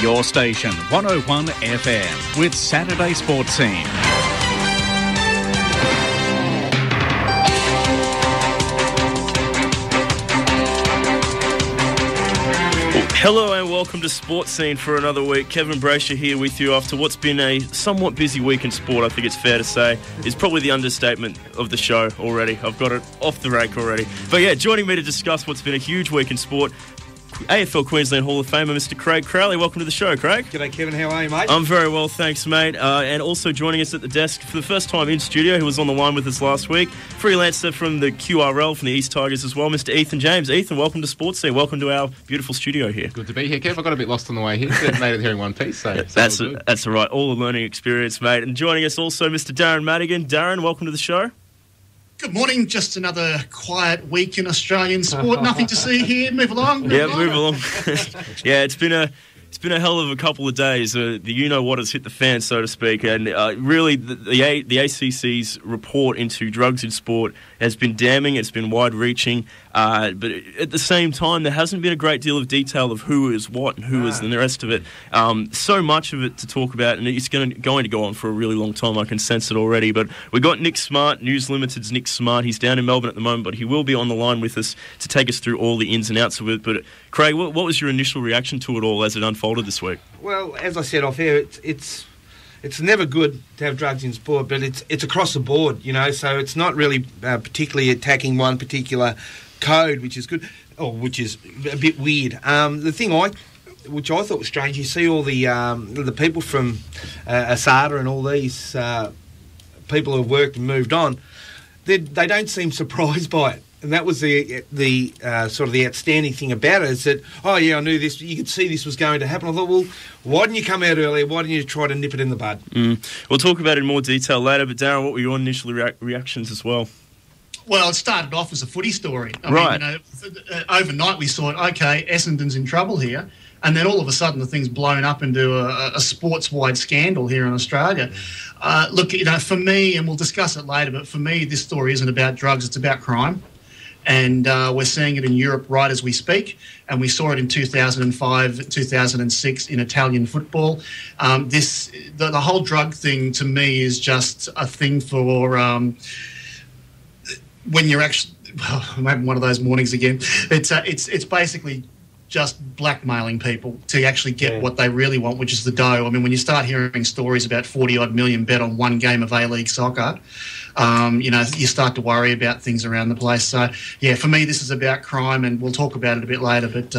Your station, 101 FM, with Saturday Sports Scene. Hello and welcome to Sports Scene for another week. Kevin Braysher here with you after what's been a somewhat busy week in sport, I think it's fair to say. It's probably the understatement of the show already. I've got it off the rank already. But yeah, joining me to discuss what's been a huge week in sport, AFL Queensland Hall of Famer, Mr. Craig Crowley. Welcome to the show, Craig. G'day, Kevin. How are you, mate? I'm very well, thanks, mate. And also joining us at the desk for the first time in studio, who was on the line with us last week, freelancer from the QRL, from the Easts Tigers as well, Mr. Ethan James. Ethan, welcome to Sports Scene. Welcome to our beautiful studio here. Good to be here, Kev. I got a bit lost on the way here. Made it here in one piece. So that's all right. All a learning experience, mate. And joining us also, Mr. Darren Madigan. Darren, welcome to the show. Good morning. Just another quiet week in Australian sport. Nothing to see here. Move along. Move along. Yeah, it's been a hell of a couple of days. The you-know-what has hit the fan, so to speak. And really, the ACC's report into drugs in sport has been damning. It's been wide-reaching. But at the same time, there hasn't been a great deal of detail of who is what and who is and the rest of it. So much of it to talk about, and it's going to go on for a really long time. I can sense it already. But we got Nick Smart, News Limited's Nick Smart. He's down in Melbourne at the moment, but he will be on the line with us to take us through all the ins and outs of it. But Craig, what was your initial reaction to it all as it unfolded this week? Well, as I said off air, it's never good to have drugs in sport, but it's across the board, you know. So it's not really particularly attacking one particular code, which is good, or which is a bit weird. The thing which I thought was strange, you see all the people from ASADA and all these people who have worked and moved on, they don't seem surprised by it. And that was the sort of the outstanding thing about it, is that, oh yeah, I knew this, you could see this was going to happen. I thought, well, why didn't you come out earlier? Why didn't you try to nip it in the bud? We'll talk about it in more detail later, but Darren, what were your initial reactions as well? Well, it started off as a footy story. I mean, overnight we thought, okay, Essendon's in trouble here. And then all of a sudden the thing's blown up into a sports-wide scandal here in Australia. Look, you know, for me, and we'll discuss it later, but for me this story isn't about drugs, it's about crime. And we're seeing it in Europe right as we speak, and we saw it in 2005, 2006 in Italian football. The whole drug thing to me is just a thing for when you're actually. I'm having one of those mornings again. It's basically just blackmailing people to actually get what they really want, which is the dough. I mean, when you start hearing stories about 40-odd million bet on one game of A-League soccer, you start to worry about things around the place. So, yeah, for me, this is about crime, and we'll talk about it a bit later. But,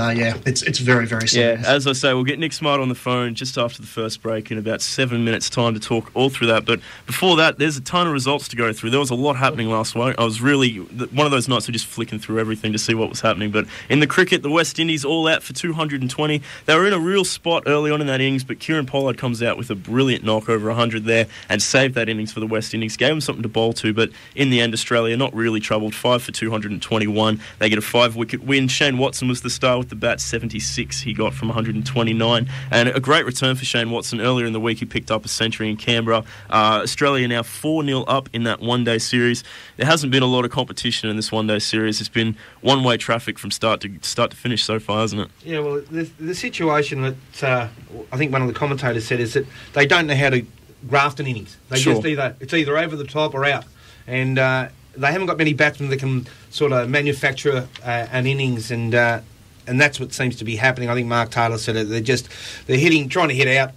it's very, very serious. Yeah, as I say, we'll get Nick Smart on the phone just after the first break in about 7 minutes' time to talk all through that. But before that, there's a ton of results to go through. There was a lot happening last week. I was really one of those nights we're just flicking through everything to see what was happening. But in the cricket, the West Indies all out for 220. They were in a real spot early on in that innings, but Kieran Pollard comes out with a brilliant knock over 100 there and saved that innings for the West Indies. Gave them something to bowl to, but in the end, Australia not really troubled. 5 for 221. They get a 5-wicket win. Shane Watson was the star with the bat. 76 he got from 129. And a great return for Shane Watson. Earlier in the week, he picked up a century in Canberra. Australia now 4-0 up in that one-day series. There hasn't been a lot of competition in this one-day series. It's been one-way traffic from start to finish so far, hasn't it? Yeah, well, the situation that I think one of the commentators said is that they don't know how to graft an innings. They just it's either over the top or out. And they haven't got many batsmen that can sort of manufacture an innings, and that's what seems to be happening. I think Mark Taylor said it. They're trying to hit out,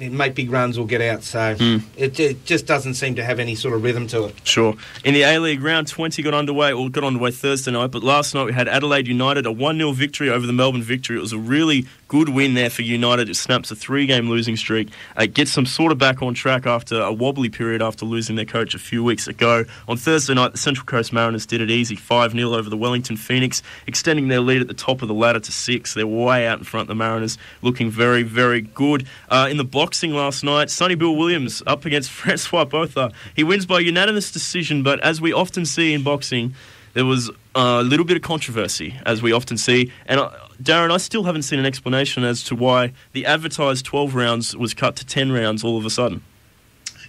and make big runs or get out. So it just doesn't seem to have any sort of rhythm to it. Sure. In the A-League, round 20 got underway Thursday night, but last night we had Adelaide United, a 1-0 victory over the Melbourne Victory. It was a really good win there for United. It snaps a 3-game losing streak. Gets them sort of back on track after a wobbly period after losing their coach a few weeks ago. On Thursday night, the Central Coast Mariners did it easy, 5-0 over the Wellington Phoenix, extending their lead at the top of the ladder to 6. They're way out in front, the Mariners, looking very, very good. In the boxing last night, Sonny Bill Williams up against Francois Botha. He wins by unanimous decision, but as we often see in boxing, there was a little bit of controversy, as we often see. And Darren, I still haven't seen an explanation as to why the advertised 12 rounds was cut to 10 rounds all of a sudden.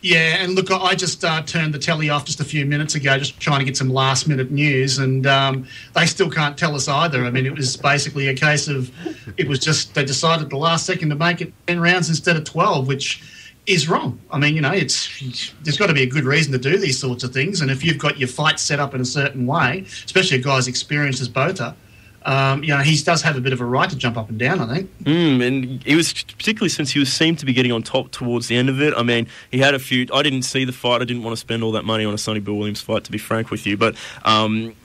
Yeah, and look, I just turned the telly off just a few minutes ago, just trying to get some last-minute news, and they still can't tell us either. I mean, it was basically a case of it was just they decided at the last second to make it 10 rounds instead of 12, which is wrong. I mean, there's got to be a good reason to do these sorts of things, and if you've got your fight set up in a certain way, especially a guy as experienced as Botha, he does have a bit of a right to jump up and down, I think. And he was, particularly since he seemed to be getting on top towards the end of it. I mean, he had a few... I didn't see the fight. I didn't want to spend all that money on a Sonny Bill Williams fight, to be frank with you. But,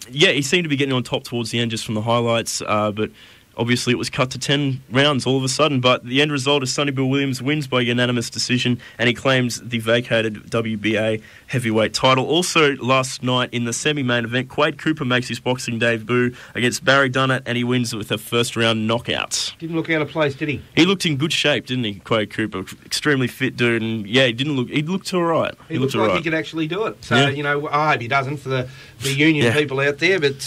he seemed to be getting on top towards the end just from the highlights. But obviously it was cut to 10 rounds all of a sudden. But the end result is Sonny Bill Williams wins by unanimous decision, and he claims the vacated WBA heavyweight title. Also, last night in the semi-main event, Quade Cooper makes his boxing debut against Barry Dunnett, and he wins with a first-round knockout. Didn't look out of place, did he? He looked in good shape, didn't he, Quade Cooper? Extremely fit dude, and he looked all right. He looked like he could actually do it. So, I hope he doesn't for the union people out there, but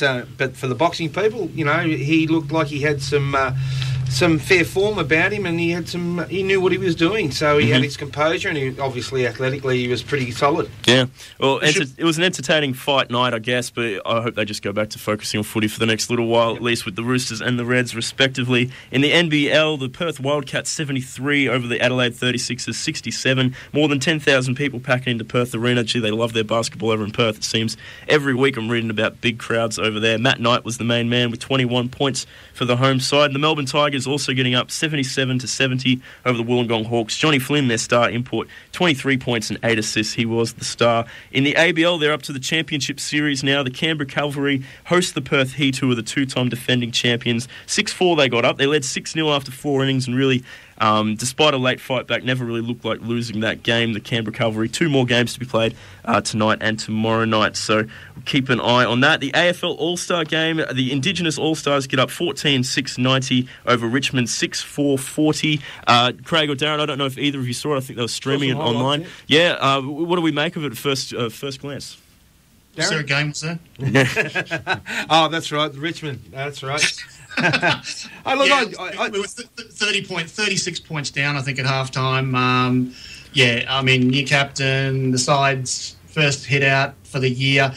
for the boxing people, he looked like he had some fair form about him, and he knew what he was doing, so he had his composure, and he obviously athletically he was pretty solid. Yeah, well, it was an entertaining fight night, I guess, but I hope they just go back to focusing on footy for the next little while, at least with the Roosters and the Reds respectively. In the NBL, the Perth Wildcats 73 over the Adelaide 36ers 67. More than 10,000 people packing into Perth Arena. Gee, they love their basketball over in Perth, it seems. Every week I'm reading about big crowds over there. Matt Knight was the main man with 21 points for the home side. The Melbourne Tigers also getting up 77-70 over the Wollongong Hawks. Johnny Flynn, their star import, 23 points and 8 assists. He was the star. In the ABL, they're up to the Championship Series now. The Canberra Cavalry host the Perth Heat, who are the two-time defending champions. 6-4 they got up. They led 6-0 after 4 innings and really... despite a late fight back, never really looked like losing that game. The Canberra Cavalry, 2 more games to be played tonight and tomorrow night, so keep an eye on that. The AFL All-Star game, the Indigenous All-Stars get up 14-6-90 over Richmond 6-4-40. Craig or Darren, I don't know if either of you saw it. I think they were streaming it online. What do we make of it at first glance? Was there a game, was there? Oh, that's right, Richmond. That's right. We were 36 points down, I think, at halftime. New captain, the side's first hit out for the year.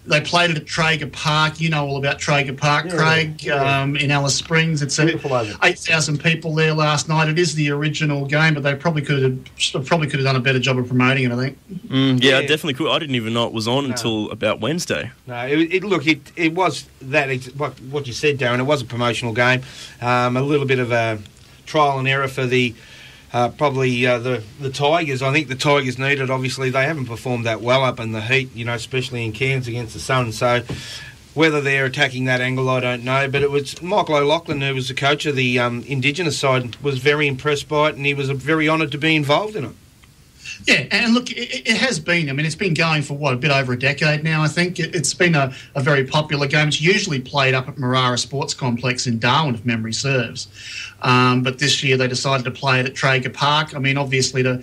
They played it at Traeger Park. You know all about Traeger Park, Craig, in Alice Springs. It's 8,000 people there last night. It is the original game, but they probably could have done a better job of promoting it, I think. I definitely could. I didn't even know it was on until about Wednesday. No, it was that, what you said, Darren. It was a promotional game. A little bit of a trial and error for the Tigers. I think the Tigers need it. Obviously, they haven't performed that well up in the heat, especially in Cairns against the Sun. So whether they're attacking that angle, I don't know. But it was Michael O'Loughlin, who was the coach of the Indigenous side, was very impressed by it, and he was very honoured to be involved in it. Yeah, and look, it has been. I mean, it's been going for, a bit over a decade now, I think. It's been a very popular game. It's usually played up at Marara Sports Complex in Darwin, if memory serves. But this year they decided to play it at Traeger Park. I mean, obviously to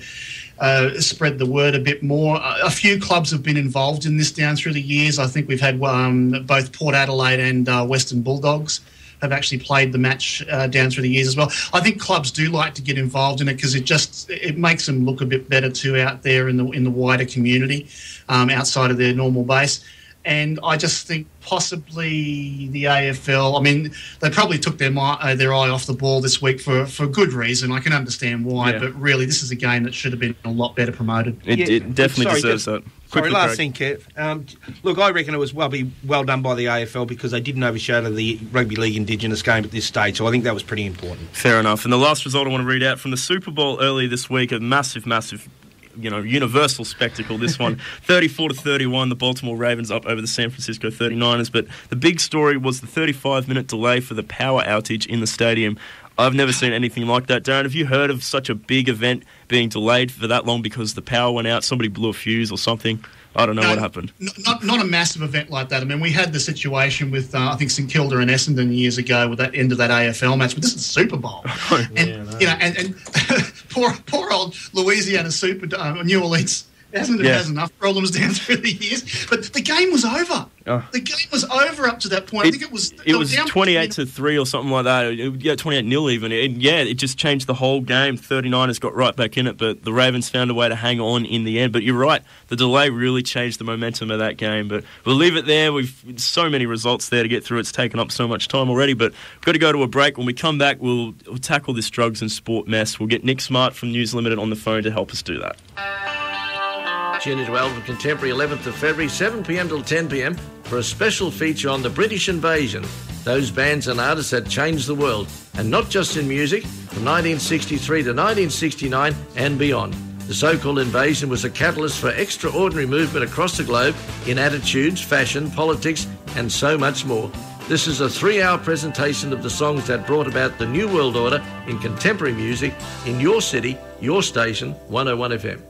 spread the word a bit more. A few clubs have been involved in this down through the years. I think we've had both Port Adelaide and Western Bulldogs have actually played the match down through the years as well. I think clubs do like to get involved in it because it makes them look a bit better too out there in the wider community, outside of their normal base. And I just think possibly the AFL, I mean, they probably took their eye off the ball this week for good reason. I can understand why, but really this is a game that should have been a lot better promoted. It definitely deserves that. Last thing, Kev. Look, I reckon it was well done by the AFL because they didn't overshadow the Rugby League Indigenous game at this stage, so I think that was pretty important. Fair enough. And the last result I want to read out from the Super Bowl early this week, a massive universal spectacle, this one. 34-31, the Baltimore Ravens up over the San Francisco 39ers. But the big story was the 35-minute delay for the power outage in the stadium. I've never seen anything like that. Darren, have you heard of such a big event being delayed for that long because the power went out, somebody blew a fuse or something? I don't know what happened. Not a massive event like that. I mean, we had the situation with, I think, St Kilda and Essendon years ago with that end of that AFL match, but this is the Super Bowl. And poor old Louisiana New Orleans Essendon has enough problems down through the years. But the game was over. Oh. The game was over up to that point. I think it was 28-3 or something like that. 28-0 even. It just changed the whole game. 39ers got right back in it, but the Ravens found a way to hang on in the end. But you're right, the delay really changed the momentum of that game. But we'll leave it there. We've so many results there to get through. It's taken up so much time already. But we've got to go to a break. When we come back, we'll tackle this drugs and sport mess. We'll get Nick Smart from News Limited on the phone to help us do that. Tune into Album Contemporary 11th of February, 7pm till 10pm for a special feature on the British invasion. Those bands and artists that changed the world, and not just in music, from 1963 to 1969 and beyond. The so-called invasion was a catalyst for extraordinary movement across the globe in attitudes, fashion, politics, and so much more. This is a 3-hour presentation of the songs that brought about the New World Order in contemporary music in your city, your station, 101 FM.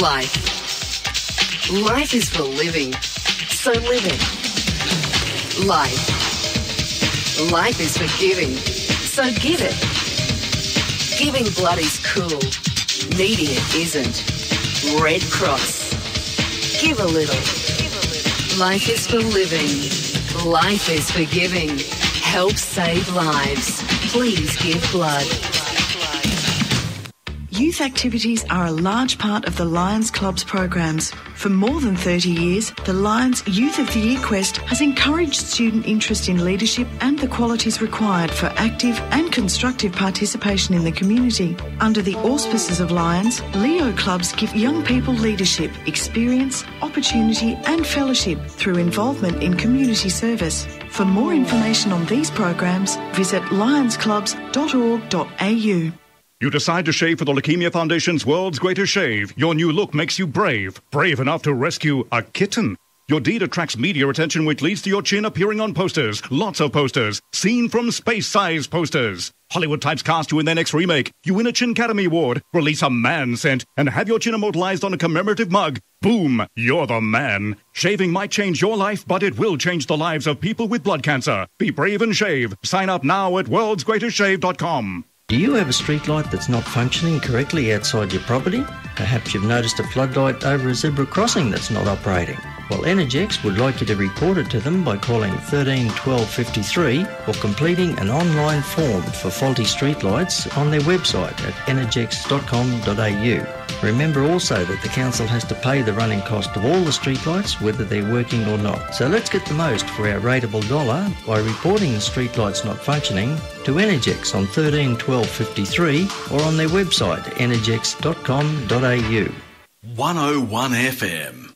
Life. Life is for living. So live it. Life. Life is for giving. So give it. Giving blood is cool. Needing it isn't. Red Cross. Give a little. Life is for living. Life is for giving. Help save lives. Please give blood. Youth activities are a large part of the Lions Club's programs. For more than 30 years, the Lions Youth of the Year quest has encouraged student interest in leadership and the qualities required for active and constructive participation in the community. Under the auspices of Lions, Leo clubs give young people leadership, experience, opportunity and fellowship through involvement in community service. For more information on these programs, visit lionsclubs.org.au. You decide to shave for the Leukemia Foundation's World's Greatest Shave. Your new look makes you brave. Brave enough to rescue a kitten. Your deed attracts media attention, which leads to your chin appearing on posters. Lots of posters. Seen from space-size posters. Hollywood types cast you in their next remake. You win a Chin Academy Award, release a man scent, and have your chin immortalized on a commemorative mug. Boom! You're the man. Shaving might change your life, but it will change the lives of people with blood cancer. Be brave and shave. Sign up now at worldsgreatestshave.com. Do you have a street light that's not functioning correctly outside your property? Perhaps you've noticed a floodlight over a zebra crossing that's not operating. Well, Energex would like you to report it to them by calling 13 12 53 or completing an online form for faulty streetlights on their website at energex.com.au. Remember also that the council has to pay the running cost of all the streetlights, whether they're working or not. So let's get the most for our rateable dollar by reporting the streetlights not functioning to Energex on 13 12 53 or on their website energex.com.au. 101 FM.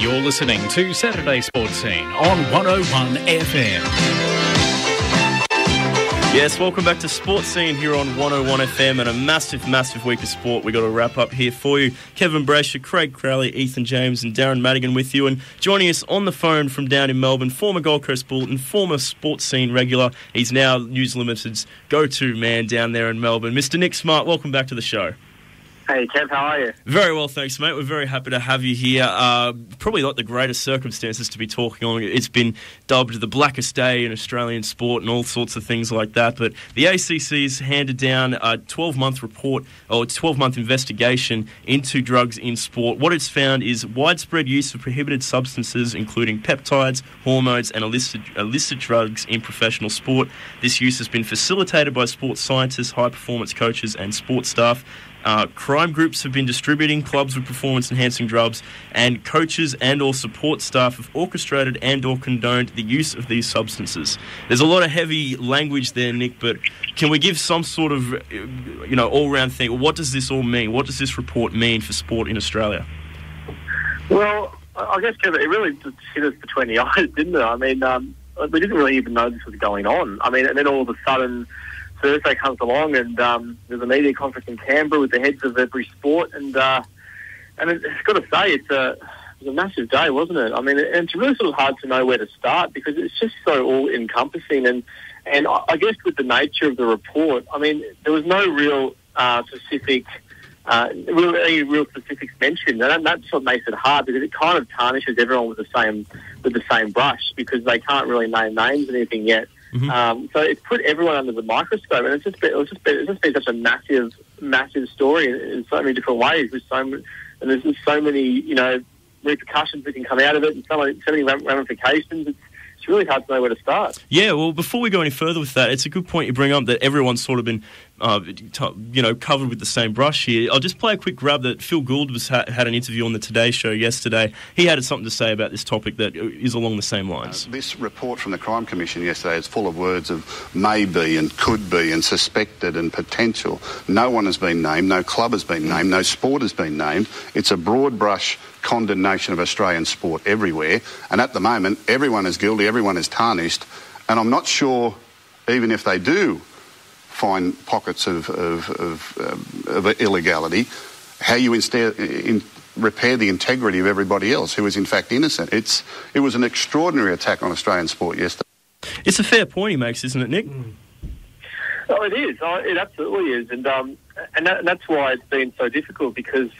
You're listening to Saturday Sports Scene on 101 FM. Yes, welcome back to Sports Scene here on 101 FM and a massive, massive week of sport we got to wrap up here for you. Kevin Braysher, Craig Crowley, Ethan James and Darren Madigan with you, and joining us on the phone from down in Melbourne, former Gold Coast Bulletin, former Sports Scene regular. He's now News Limited's go-to man down there in Melbourne. Mr. Nick Smart, welcome back to the show. Hey, Kev, how are you? Very well, thanks, mate. We're very happy to have you here. Probably not the greatest circumstances to be talking on. It's been dubbed the blackest day in Australian sport and all sorts of things like that. But the ACC's handed down a 12-month report, or 12-month investigation into drugs in sport. What it's found is widespread use of prohibited substances, including peptides, hormones, and illicit drugs in professional sport. This use has been facilitated by sports scientists, high-performance coaches, and sports staff. Crime groups have been distributing clubs with performance-enhancing drugs, and coaches and or support staff have orchestrated and or condoned the use of these substances. There's a lot of heavy language there, Nick, but can we give some sort of, all-round thing? What does this all mean? What does this report mean for sport in Australia? Well, I guess, Kevin, it really just hit us between the eyes, didn't it? I mean, we didn't really even know this was going on. I mean, and then all of a sudden Thursday comes along and there's a media conference in Canberra with the heads of every sport, and it's got to say it was a massive day, wasn't it? I mean, and it's really sort of hard to know where to start because it's just so all-encompassing, and I guess with the nature of the report, I mean, there was no real specific real specifics mentioned, and that's what makes it hard, because it kind of tarnishes everyone with the same brush, because they can't really name names and anything yet. Mm-hmm. So it's put everyone under the microscope, and it's just been such a massive story in so many different ways. And there's just so many repercussions that can come out of it, and so many ramifications. It's really hard to know where to start. Yeah, well, before we go any further with that, it's a good point you bring up that everyone's sort of been, covered with the same brush here. I'll just play a quick grab that Phil Gould had an interview on the Today Show yesterday. He had something to say about this topic that is along the same lines. This report from the Crime Commission yesterday is full of words of maybe and could be and suspected and potential. No one has been named, no club has been named, no sport has been named. It's a broad brush condemnation of Australian sport everywhere, and at the moment everyone is guilty, everyone is tarnished, and I'm not sure, even if they do find pockets of illegality, how you instead repair the integrity of everybody else who is in fact innocent. It was an extraordinary attack on Australian sport yesterday. It's a fair point he makes, isn't it, Nick? Oh, it is. It absolutely is, and that's why it's been so difficult, because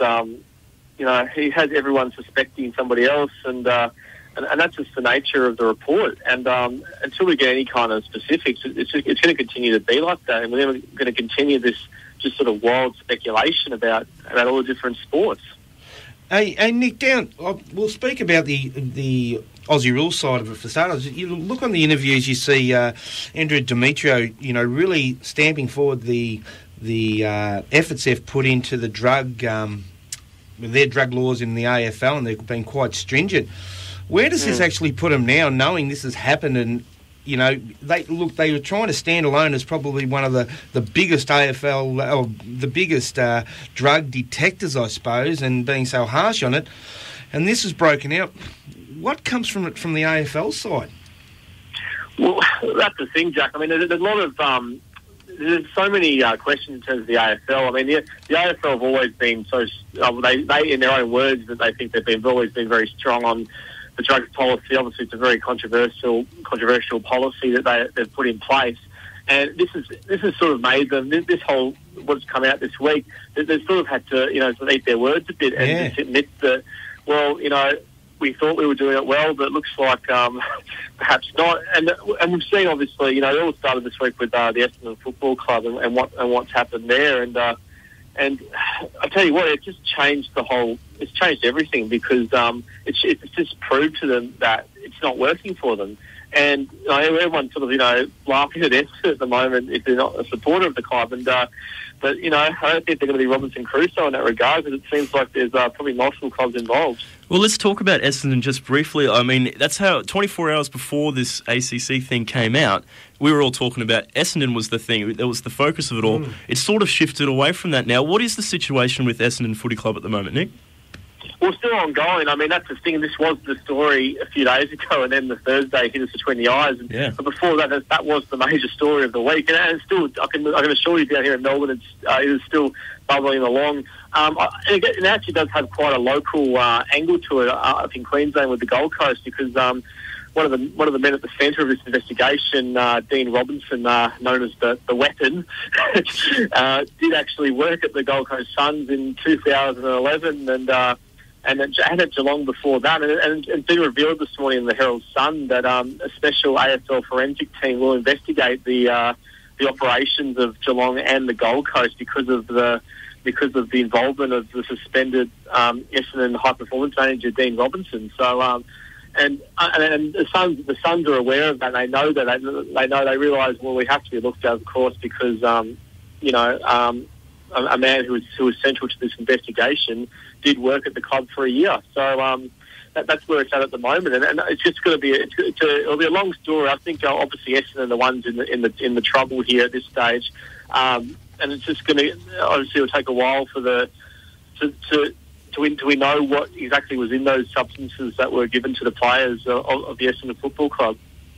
he has everyone suspecting somebody else, and that's just the nature of the report. And until we get any kind of specifics, it's going to continue to be like that, and we're going to continue this just sort of wild speculation about all the different sports. Hey, Nick, we'll speak about the Aussie rules side of it for starters. You look on the interviews, you see Andrew Demetrio, really stamping forward the efforts they've put into the drug. Their drug laws in the AFL, and they've been quite stringent. Where does this actually put them now, knowing this has happened? And they were trying to stand alone as probably one of the biggest AFL, or the biggest drug detectors, I suppose, and being so harsh on it. And this is broken out. What comes from it from the AFL side? Well, that's the thing, Jack. I mean, there's a lot of there's so many questions in terms of the AFL. I mean, the AFL have always been so. They in their own words, that they think they've always been very strong on the drugs policy. Obviously, it's a very controversial policy that they've put in place, and this has sort of made them. This whole what's come out this week, they sort of had to sort of eat their words a bit and just admit that. Well, we thought we were doing it well, but it looks like perhaps not. And we've seen, obviously, it all started this week with the Essendon Football Club and what's happened there. And I tell you what, it just changed it's changed everything, because it's just proved to them that it's not working for them. And everyone's sort of laughing at Essendon at the moment if they're not a supporter of the club. And but I don't think they're going to be Robinson Crusoe in that regard, because it seems like there's probably multiple clubs involved. Well, let's talk about Essendon just briefly. I mean, that's how 24 hours before this ACC thing came out, we were all talking about Essendon was the thing. That was the focus of it all. It's sort of shifted away from that now. What is the situation with Essendon Footy Club at the moment, Nick? Well, still ongoing. I mean, that's the thing. This was the story a few days ago, and then the Thursday hit us between the eyes. But before that was the major story of the week. And still, I can assure you, down here in Melbourne, it is still bubbling along. And it actually does have quite a local angle to it up in Queensland with the Gold Coast, because one of the men at the centre of this investigation, Dean Robinson, known as the Weapon, did actually work at the Gold Coast Suns in 2011, and at Geelong before that, and it's been revealed this morning in the Herald Sun that a special AFL forensic team will investigate the operations of Geelong and the Gold Coast because of the involvement of the suspended Essendon high performance manager Dean Robinson. So and the Suns are aware of that. They know that they realise, well, we have to be looked at, of course, because a man who was central to this investigation did work at the club for a year. So that's where it's at the moment, and it's just going to be it'll be a long story. I think obviously Essendon are the ones in the trouble here at this stage, and it's just going to obviously it'll take a while for do we know what exactly was in those substances that were given to the players of the Essendon Football Club.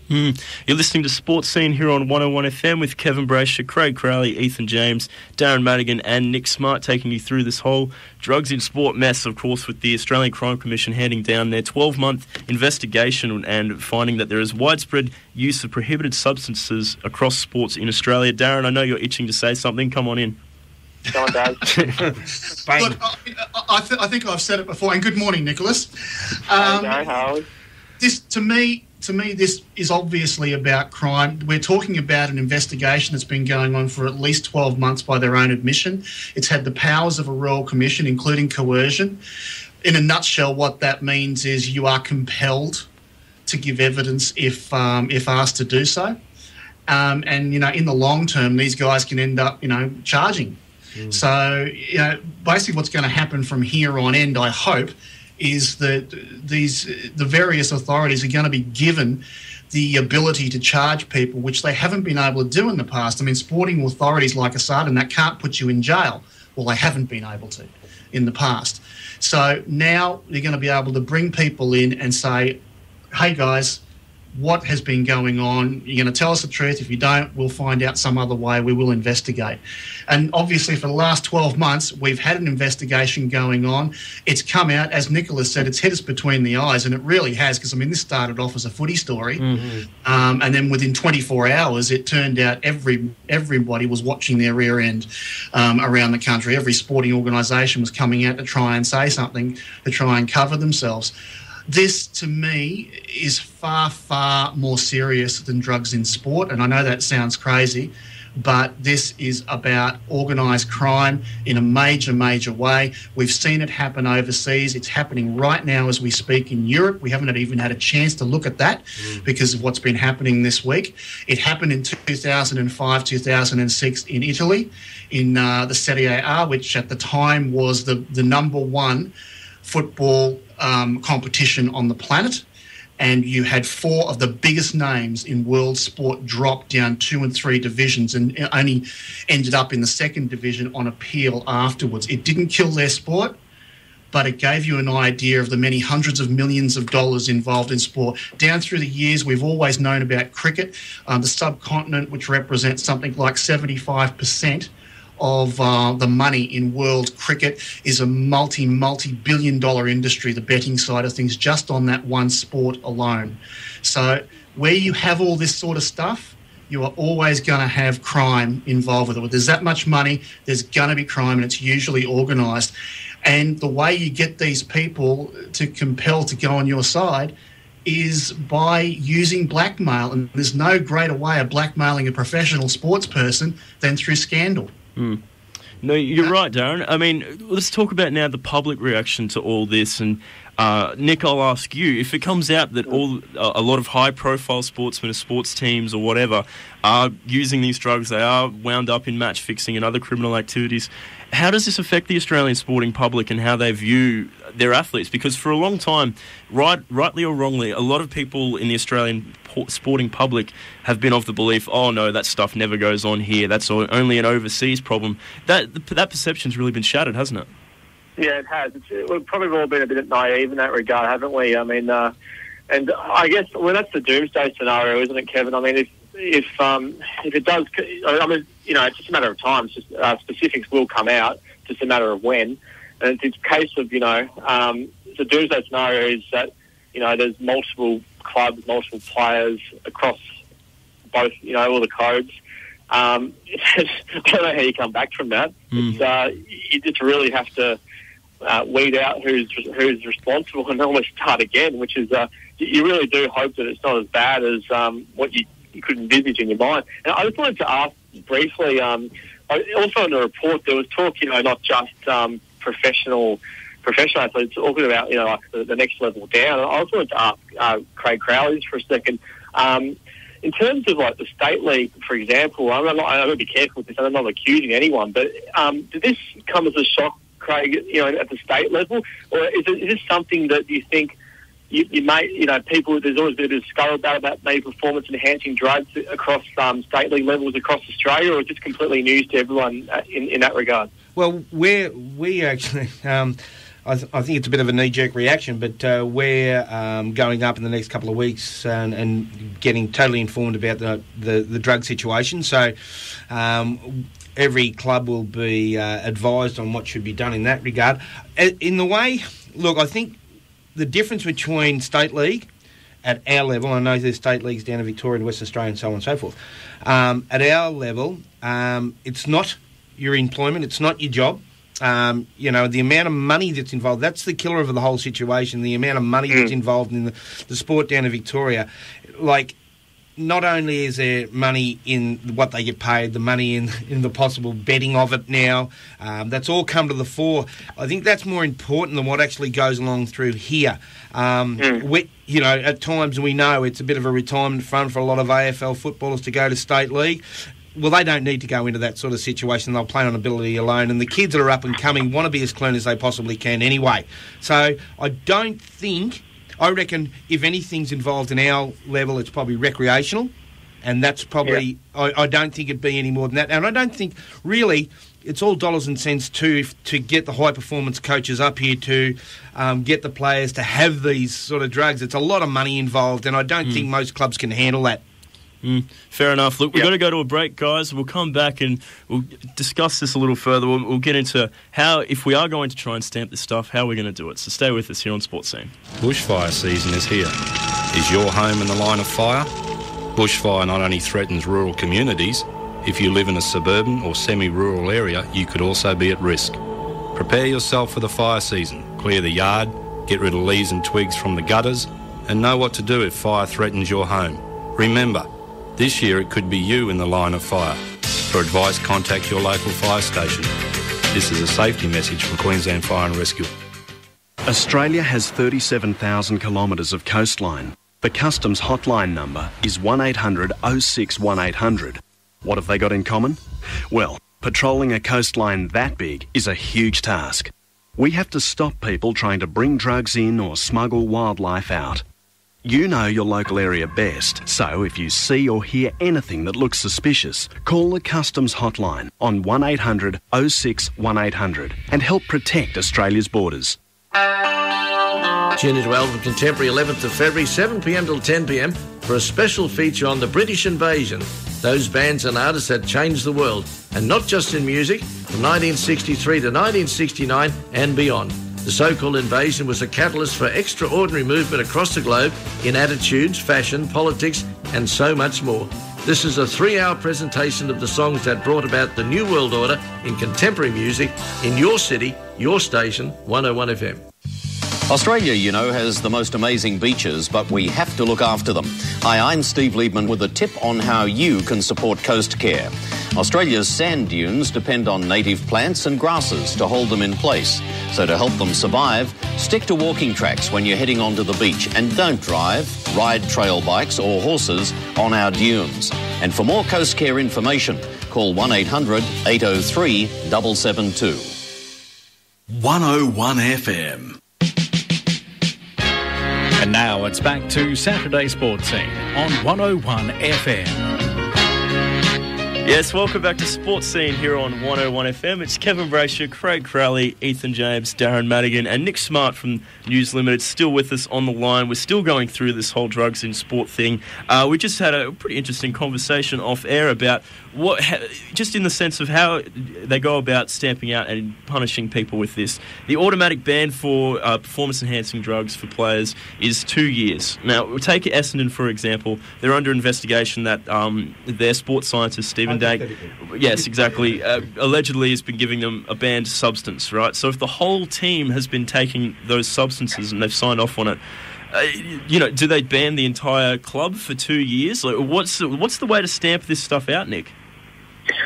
You're listening to Sportzscene here on 101 FM with Kevin Braysher, Craig Crowley, Ethan James, Darren Madigan and Nick Smart, taking you through this whole drugs in sport mess, of course, with the Australian Crime Commission handing down their 12-month investigation and finding that there is widespread use of prohibited substances across sports in Australia. Darren, I know you're itching to say something. Come on in. Go on, Dad. Look, I think I've said it before, and good morning, Nicholas. Howard. To me, this is obviously about crime. We're talking about an investigation that's been going on for at least 12 months by their own admission. It's had the powers of a royal commission, including coercion. In a nutshell, what that means is you are compelled to give evidence if asked to do so. And, in the long term, these guys can end up, charging. So, basically what's going to happen from here on end, I hope, is that the various authorities are going to be given the ability to charge people, which they haven't been able to do in the past. I mean, sporting authorities like ASAD and that can't put you in jail. Well, they haven't been able to in the past. So now they're going to be able to bring people in and say, hey, guys, what has been going on? You're going to tell us the truth. If you don't, we'll find out some other way. We will investigate. And obviously for the last 12 months, we've had an investigation going on. It's come out, as Nicholas said, it's hit us between the eyes, and it really has, because, this started off as a footy story. And then within 24 hours, it turned out everybody was watching their rear end around the country. Every sporting organisation was coming out to try and say something, to try and cover themselves. This, to me, is far, far more serious than drugs in sport. And I know that sounds crazy, but this is about organised crime in a major, major way. We've seen it happen overseas. It's happening right now as we speak in Europe. We haven't even had a chance to look at that because of what's been happening this week. It happened in 2005, 2006 in Italy, in the Serie A, which at the time was the number one football competition on the planet, and you had four of the biggest names in world sport drop down 2 and 3 divisions and only ended up in the second division on appeal afterwards. It didn't kill their sport, but it gave you an idea of the many hundreds of millions of dollars involved in sport. Down through the years, we've always known about cricket. The subcontinent, which represents something like 75% of the money in world cricket, is a multi-billion dollar industry, the betting side of things, just on that one sport alone. So where you have all this sort of stuff, you are always going to have crime involved with it. When there's that much money, there's going to be crime, and it's usually organised. And the way you get these people to compel to go on your side is by using blackmail. And there's no greater way of blackmailing a professional sports person than through scandal. No, you're right, Darren. I mean, let's talk about now the public reaction to all this. And Nick, I'll ask you, if it comes out that a lot of high-profile sportsmen or sports teams or whatever are using these drugs, they are wound up in match fixing and other criminal activities, how does this affect the Australian sporting public and how they view their athletes? Because for a long time, rightly or wrongly, a lot of people in the Australian sporting public have been of the belief, oh no, that stuff never goes on here, that's only an overseas problem. That perception's really been shattered, hasn't it? Yeah, it has. We've probably all been a bit naive in that regard, haven't we? I mean, and I guess, well, that's the doomsday scenario, isn't it, Kevin? I mean, if it does, I mean, it's just a matter of time. It's just, specifics will come out, just a matter of when. And it's a case of, the doomsday scenario is that, there's multiple clubs, multiple players across both, all the codes. I don't know how you come back from that. You just really have to weed out who's responsible and almost start again, which is you really do hope that it's not as bad as what you could envisage in your mind. And I just wanted to ask briefly, also in the report there was talk, not just professional athletes, talking about, like the next level down. I also wanted to ask Craig Crowley for a second. In terms of like the state league, for example, I'm going to be careful with this. I'm not accusing anyone, but did this come as a shock, Craig? At the state level, or is this something that you think you may, people? There's always been a bit of scurry about maybe performance-enhancing drugs across state league levels across Australia, or is this completely news to everyone in that regard? Well, we actually. I think it's a bit of a knee-jerk reaction, but we're going up in the next couple of weeks and getting totally informed about the drug situation. So every club will be advised on what should be done in that regard. In the way, look, I think the difference between state league at our level, I know there's state leagues down in Victoria and Western Australia and so on and so forth, at our level, it's not your employment. It's not your job. The amount of money that's involved, that's the killer of the whole situation, the amount of money that's involved in the sport down in Victoria. Like, not only is there money in what they get paid, the money in the possible betting of it now, that's all come to the fore. I think that's more important than what actually goes along through here. At times we know it's a bit of a retirement fund for a lot of AFL footballers to go to State League. Well, they don't need to go into that sort of situation. They'll play on ability alone. And the kids that are up and coming want to be as clean as they possibly can anyway. So I reckon if anything's involved in our level, it's probably recreational. And that's probably, I don't think it'd be any more than that. And I don't think, really, it's all dollars and cents to get the high-performance coaches up here to get the players to have these sort of drugs. It's a lot of money involved, and I don't think most clubs can handle that. Fair enough. Look, we've got to go to a break, guys. We'll come back and we'll discuss this a little further. We'll get into how, if we are going to try and stamp this stuff, how we're going to do it. So stay with us here on Sportzscene. Bushfire season is here. Is your home in the line of fire? Bushfire not only threatens rural communities, if you live in a suburban or semi-rural area, you could also be at risk. Prepare yourself for the fire season. Clear the yard, get rid of leaves and twigs from the gutters, and know what to do if fire threatens your home. Remember, this year it could be you in the line of fire. For advice, contact your local fire station. This is a safety message from Queensland Fire and Rescue. Australia has 37,000 kilometres of coastline. The Customs hotline number is 1800 06 1800. What have they got in common? Well, patrolling a coastline that big is a huge task. We have to stop people trying to bring drugs in or smuggle wildlife out. You know your local area best, so if you see or hear anything that looks suspicious, call the Customs hotline on 1800 06 1800 and help protect Australia's borders. Tune into Alvin Contemporary 11th of February, 7pm till 10pm for a special feature on the British invasion. Those bands and artists that changed the world, and not just in music, from 1963 to 1969 and beyond. The so-called invasion was a catalyst for extraordinary movement across the globe in attitudes, fashion, politics, and so much more. This is a 3-hour presentation of the songs that brought about the New World Order in contemporary music in your city, your station, 101 FM. Australia, you know, has the most amazing beaches, but we have to look after them. Hi, I'm Steve Liebman with a tip on how you can support coast care. Australia's sand dunes depend on native plants and grasses to hold them in place. So to help them survive, stick to walking tracks when you're heading onto the beach and don't drive, ride trail bikes or horses on our dunes. And for more coast care information, call 1800 803 772. 101 FM. And now it's back to Saturday Sportscene on 101 FM. Yes, welcome back to Sportscene here on 101 FM. It's Kevin Braysher, Craig Crowley, Ethan James, Darren Madigan, and Nick Smart from News Limited still with us on the line. We're still going through this whole drugs in sport thing. We just had a pretty interesting conversation off air about just in the sense of how they go about stamping out and punishing people with this. The automatic ban for performance-enhancing drugs for players is 2 years. Now, we'll take Essendon, for example. They're under investigation that their sports scientist, Stephen Dank, yes, exactly, allegedly has been giving them a banned substance, right? So if the whole team has been taking those substances and they've signed off on it, do they ban the entire club for 2 years? Like, what's the way to stamp this stuff out, Nick?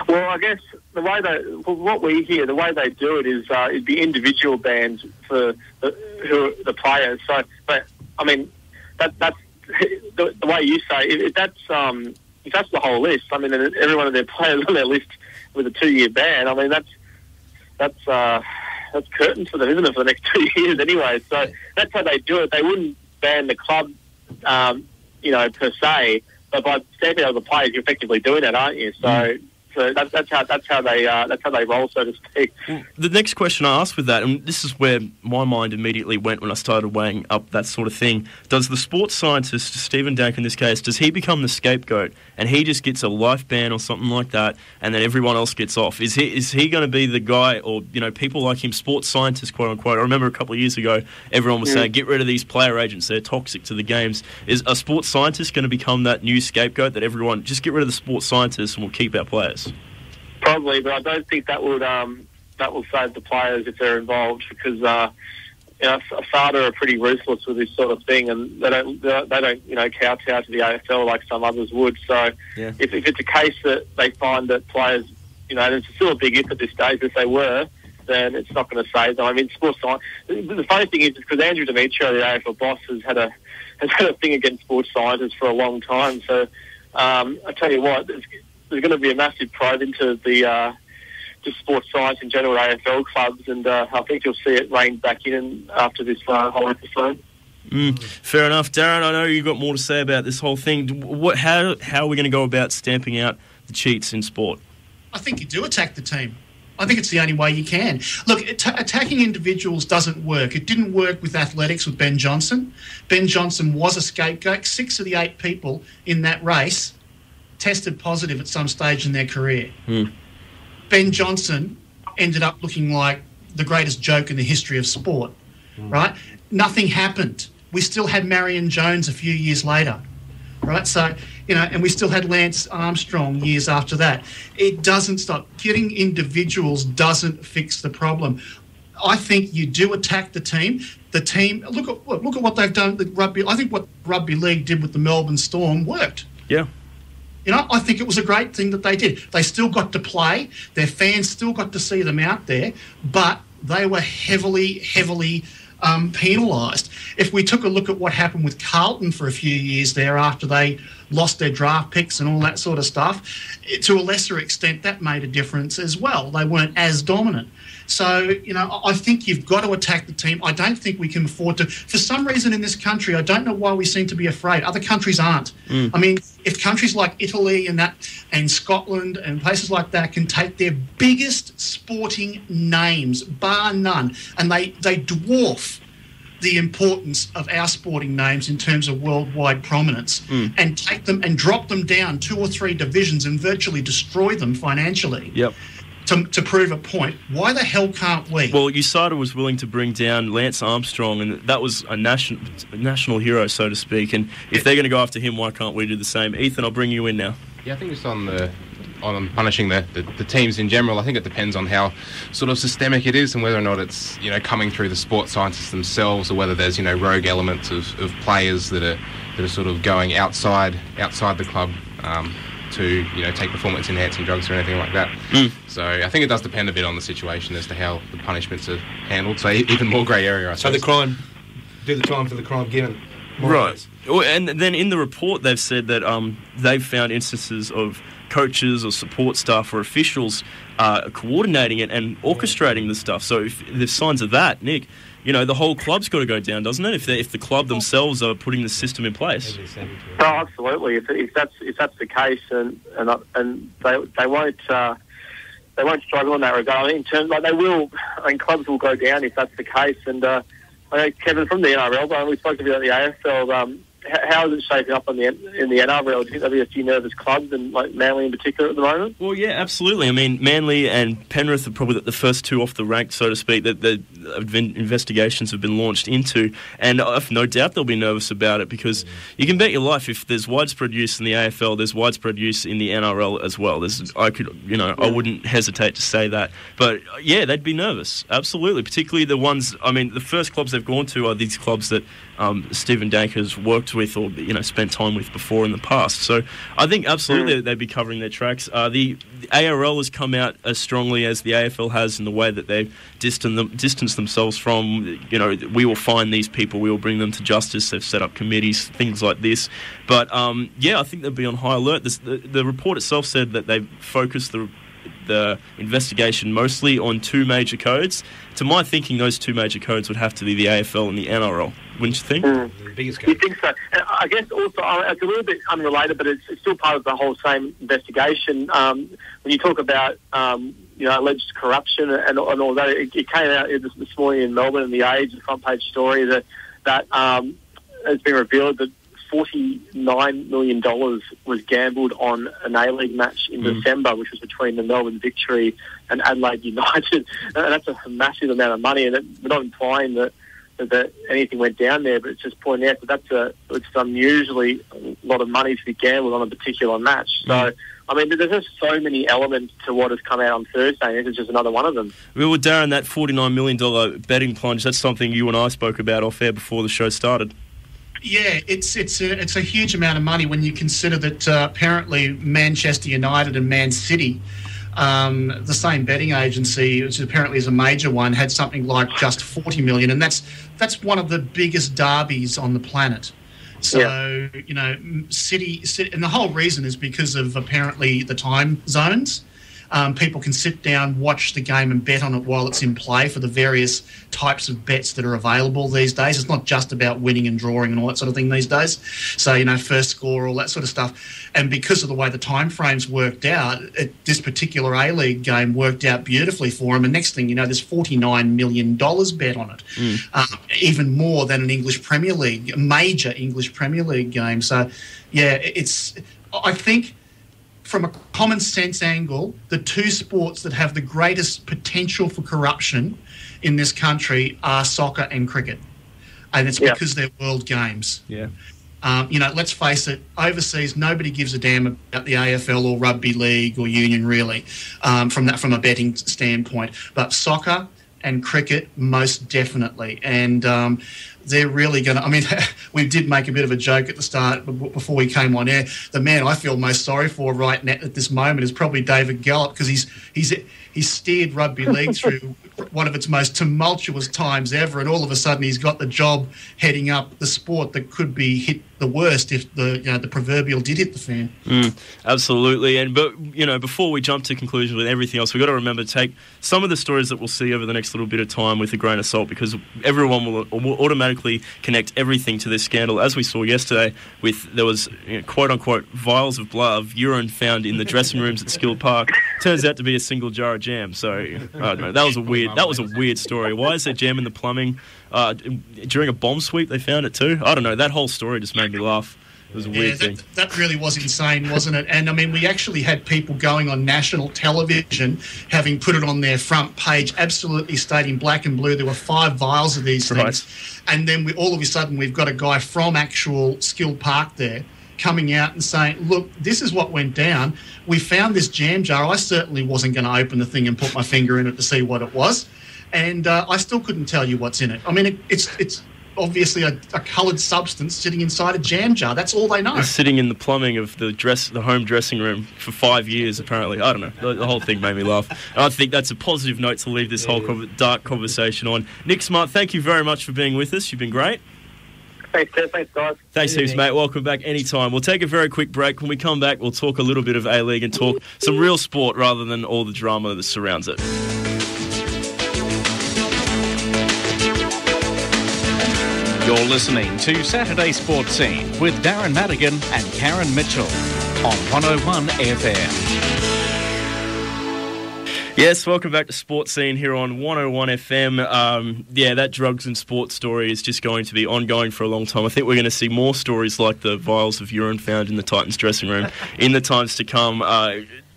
Well, I guess what we hear, the way they do it is it'd be individual bans for the players. So, but I mean, that's the way you say. If that's the whole list, I mean, every one of their players on their list with a 2-year ban. I mean, that's curtains for them, isn't it, for the next 2 years anyway? So that's how they do it. They wouldn't ban the club, per se, but by stamping out the players, you're effectively doing that, aren't you? So that's how they roll, so to speak. The next question I asked with that, and this is where my mind immediately went when I started weighing up that sort of thing, does the sports scientist, Stephen Dank in this case, does he become the scapegoat and he just gets a life ban or something like that and then everyone else gets off? Is he going to be the guy, or people like him, sports scientists, quote unquote? I remember a couple of years ago everyone was saying, get rid of these player agents, they're toxic to the games. Is a sports scientist going to become that new scapegoat that everyone, just get rid of the sports scientists and we'll keep our players? Probably, but I don't think that will save the players if they're involved, because SADA are pretty ruthless with this sort of thing, and they don't kowtow to the AFL like some others would. So if it's a case that they find that players, and it's still a big if at this stage, if they were, then it's not going to save them. I mean, sports science. The funny thing is because Andrew Demetrio, the AFL boss, has had a thing against sports scientists for a long time. So I tell you what, there's going to be a massive probe into the just sports science in general at AFL clubs, and I think you'll see it rein back in after this whole episode. Fair enough. Darren, I know you've got more to say about this whole thing. How are we going to go about stamping out the cheats in sport? I think you do attack the team. I think it's the only way you can. Look, attacking individuals doesn't work. It didn't work with athletics with Ben Johnson. Ben Johnson was a scapegoat. 6 of the 8 people in that race tested positive at some stage in their career. Ben Johnson ended up looking like the greatest joke in the history of sport, right? Nothing happened. We still had Marion Jones a few years later, right? So, and we still had Lance Armstrong years after that. It doesn't stop. Getting individuals doesn't fix the problem. I think you do attack the team. The team, look at what they've done with rugby. I think what rugby league did with the Melbourne Storm worked. Yeah. I think it was a great thing that they did. They still got to play. Their fans still got to see them out there, but they were heavily penalised. If we took a look at what happened with Carlton for a few years there after they lost their draft picks and all that sort of stuff, to a lesser extent, that made a difference as well. They weren't as dominant. So, I think you've got to attack the team. I don't think we can afford to. For some reason in this country, I don't know why we seem to be afraid. Other countries aren't. I mean, if countries like Italy and Scotland and places like that can take their biggest sporting names, bar none, and they dwarf the importance of our sporting names in terms of worldwide prominence, and take them and drop them down 2 or 3 divisions and virtually destroy them financially. Yep. To prove a point, why the hell can't we? Well, USADA was willing to bring down Lance Armstrong, and that was a national hero, so to speak. And if they're going to go after him, why can't we do the same? Ethan, I'll bring you in now. Yeah, I think just on punishing the teams in general, I think it depends on how sort of systemic it is and whether or not it's coming through the sports scientists themselves, or whether there's rogue elements of players that are sort of going outside the club to take performance enhancing drugs or anything like that. So I think it does depend a bit on the situation as to how the punishments are handled. So even more grey area, I suppose. So the crime, do the time for the crime given. Right. And then in the report they've said that they've found instances of coaches or support staff or officials coordinating it and orchestrating the stuff. So if there's signs of that, Nick, the whole club's got to go down, doesn't it? If the club themselves are putting the system in place. Oh, absolutely. If that's the case, and they won't struggle in that regard. In terms, they will. Clubs will go down if that's the case. And I know, Kevin, from the NRL, we spoke about the AFL. How is it shaping up in the NRL? Do you think there'll be a few nervous clubs, and Manly in particular at the moment? Well, yeah, absolutely. I mean, Manly and Penrith are probably the first 2 off the rank, so to speak, that the investigations have been launched into, and I've no doubt they'll be nervous about it, because you can bet your life if there's widespread use in the AFL, there's widespread use in the NRL as well. I wouldn't hesitate to say that, but yeah, they'd be nervous, absolutely. Particularly the ones. I mean, the first clubs they've gone to are these clubs that Stephen Danker's worked with or spent time with before in the past. So I think absolutely they'd be covering their tracks. The ARL has come out as strongly as the AFL has in the way that they've distanced themselves from, we will find these people, we will bring them to justice. They've set up committees, things like this. But I think they'll be on high alert. The report itself said that they've focused the investigation mostly on 2 major codes. To my thinking, those 2 major codes would have to be the AFL and the NRL. Wouldn't you think? The biggest code. You think so? And I guess also, it's a little bit unrelated, but it's still part of the whole same investigation. When you talk about alleged corruption and all that, it came out this morning in Melbourne in the Age, the front page story that has been revealed that $49 million was gambled on an A-League match in December, which was between the Melbourne Victory and Adelaide United. And that's a massive amount of money, and we're not implying that anything went down there, but it's just pointing out that it's unusually lot of money to be gambled on a particular match. So, I mean, there's just so many elements to what has come out on Thursday, and this is just another one of them. Well, Darren, that $49 million betting plunge, that's something you and I spoke about off air before the show started. Yeah, it's a huge amount of money when you consider that apparently Manchester United and Man City, the same betting agency, which apparently is a major one, had something like just 40 million, and that's one of the biggest derbies on the planet. So, you know, City, and the whole reason is because of apparently the time zones. People can sit down, watch the game and bet on it while it's in play for the various types of bets that are available these days. It's not just about winning and drawing and all that sort of thing these days. So, you know, first score, all that sort of stuff. And because of the way the time frames worked out, this particular A-League game worked out beautifully for them. And next thing you know, there's $49 million bet on it. Even more than an English Premier League, a major English Premier League game. So, yeah, I think from a common sense angle, the two sports that have the greatest potential for corruption in this country are soccer and cricket. And it's because they're world games. Yeah. You know, let's face it, overseas, nobody gives a damn about the AFL or rugby league or union, really, from a betting standpoint. But soccer and cricket, most definitely. And they're really going to... I mean, we did make a bit of a joke at the start before we came on air. The man I feel most sorry for right now at this moment is probably David Gallop, because he's steered rugby league through one of its most tumultuous times ever, and all of a sudden he's got the job heading up the sport that could be hit the worst if the proverbial did hit the fan. Absolutely. But before we jump to conclusions with everything else, we've got to remember to take some of the stories that we'll see over the next little bit of time with a grain of salt, because everyone will automatically connect everything to this scandal. As we saw yesterday, there was quote unquote vials of blood, of urine found in the dressing rooms at Skill Park. Turns out to be a single jar of jam. So I don't know. That was a weird story. Why is there jam in the plumbing? During a bomb sweep, they found it too. I don't know. That whole story just made me laugh. It was a weird thing. That really was insane, wasn't it? And I mean, we actually had people going on national television, having put it on their front page, absolutely stating black and blue there were 5 vials of these things. And then all of a sudden we've got a guy from actual Skill Park there coming out and saying, look, this is what went down. We found this jam jar. I certainly wasn't going to open the thing and put my finger in it to see what it was. And I still couldn't tell you what's in it. I mean, it's obviously a coloured substance sitting inside a jam jar. That's all they know. It's sitting in the plumbing of the home dressing room for 5 years, apparently. I don't know. The whole thing made me laugh. And I think that's a positive note to leave this whole dark conversation on. Nick Smart, thank you very much for being with us. You've been great. Thanks, Kev. Thanks, guys. Thanks heaps, mate. Welcome back anytime. We'll take a very quick break. When we come back, we'll talk a little bit of A-League and talk some real sport rather than all the drama that surrounds it. You're listening to Saturday Sports Scene with Darren Madigan and Karen Mitchell on 101 FM. Yes, welcome back to Sports Scene here on 101 FM. That drugs and sports story is just going to be ongoing for a long time. I think we're going to see more stories like the vials of urine found in the Titans dressing room in the times to come.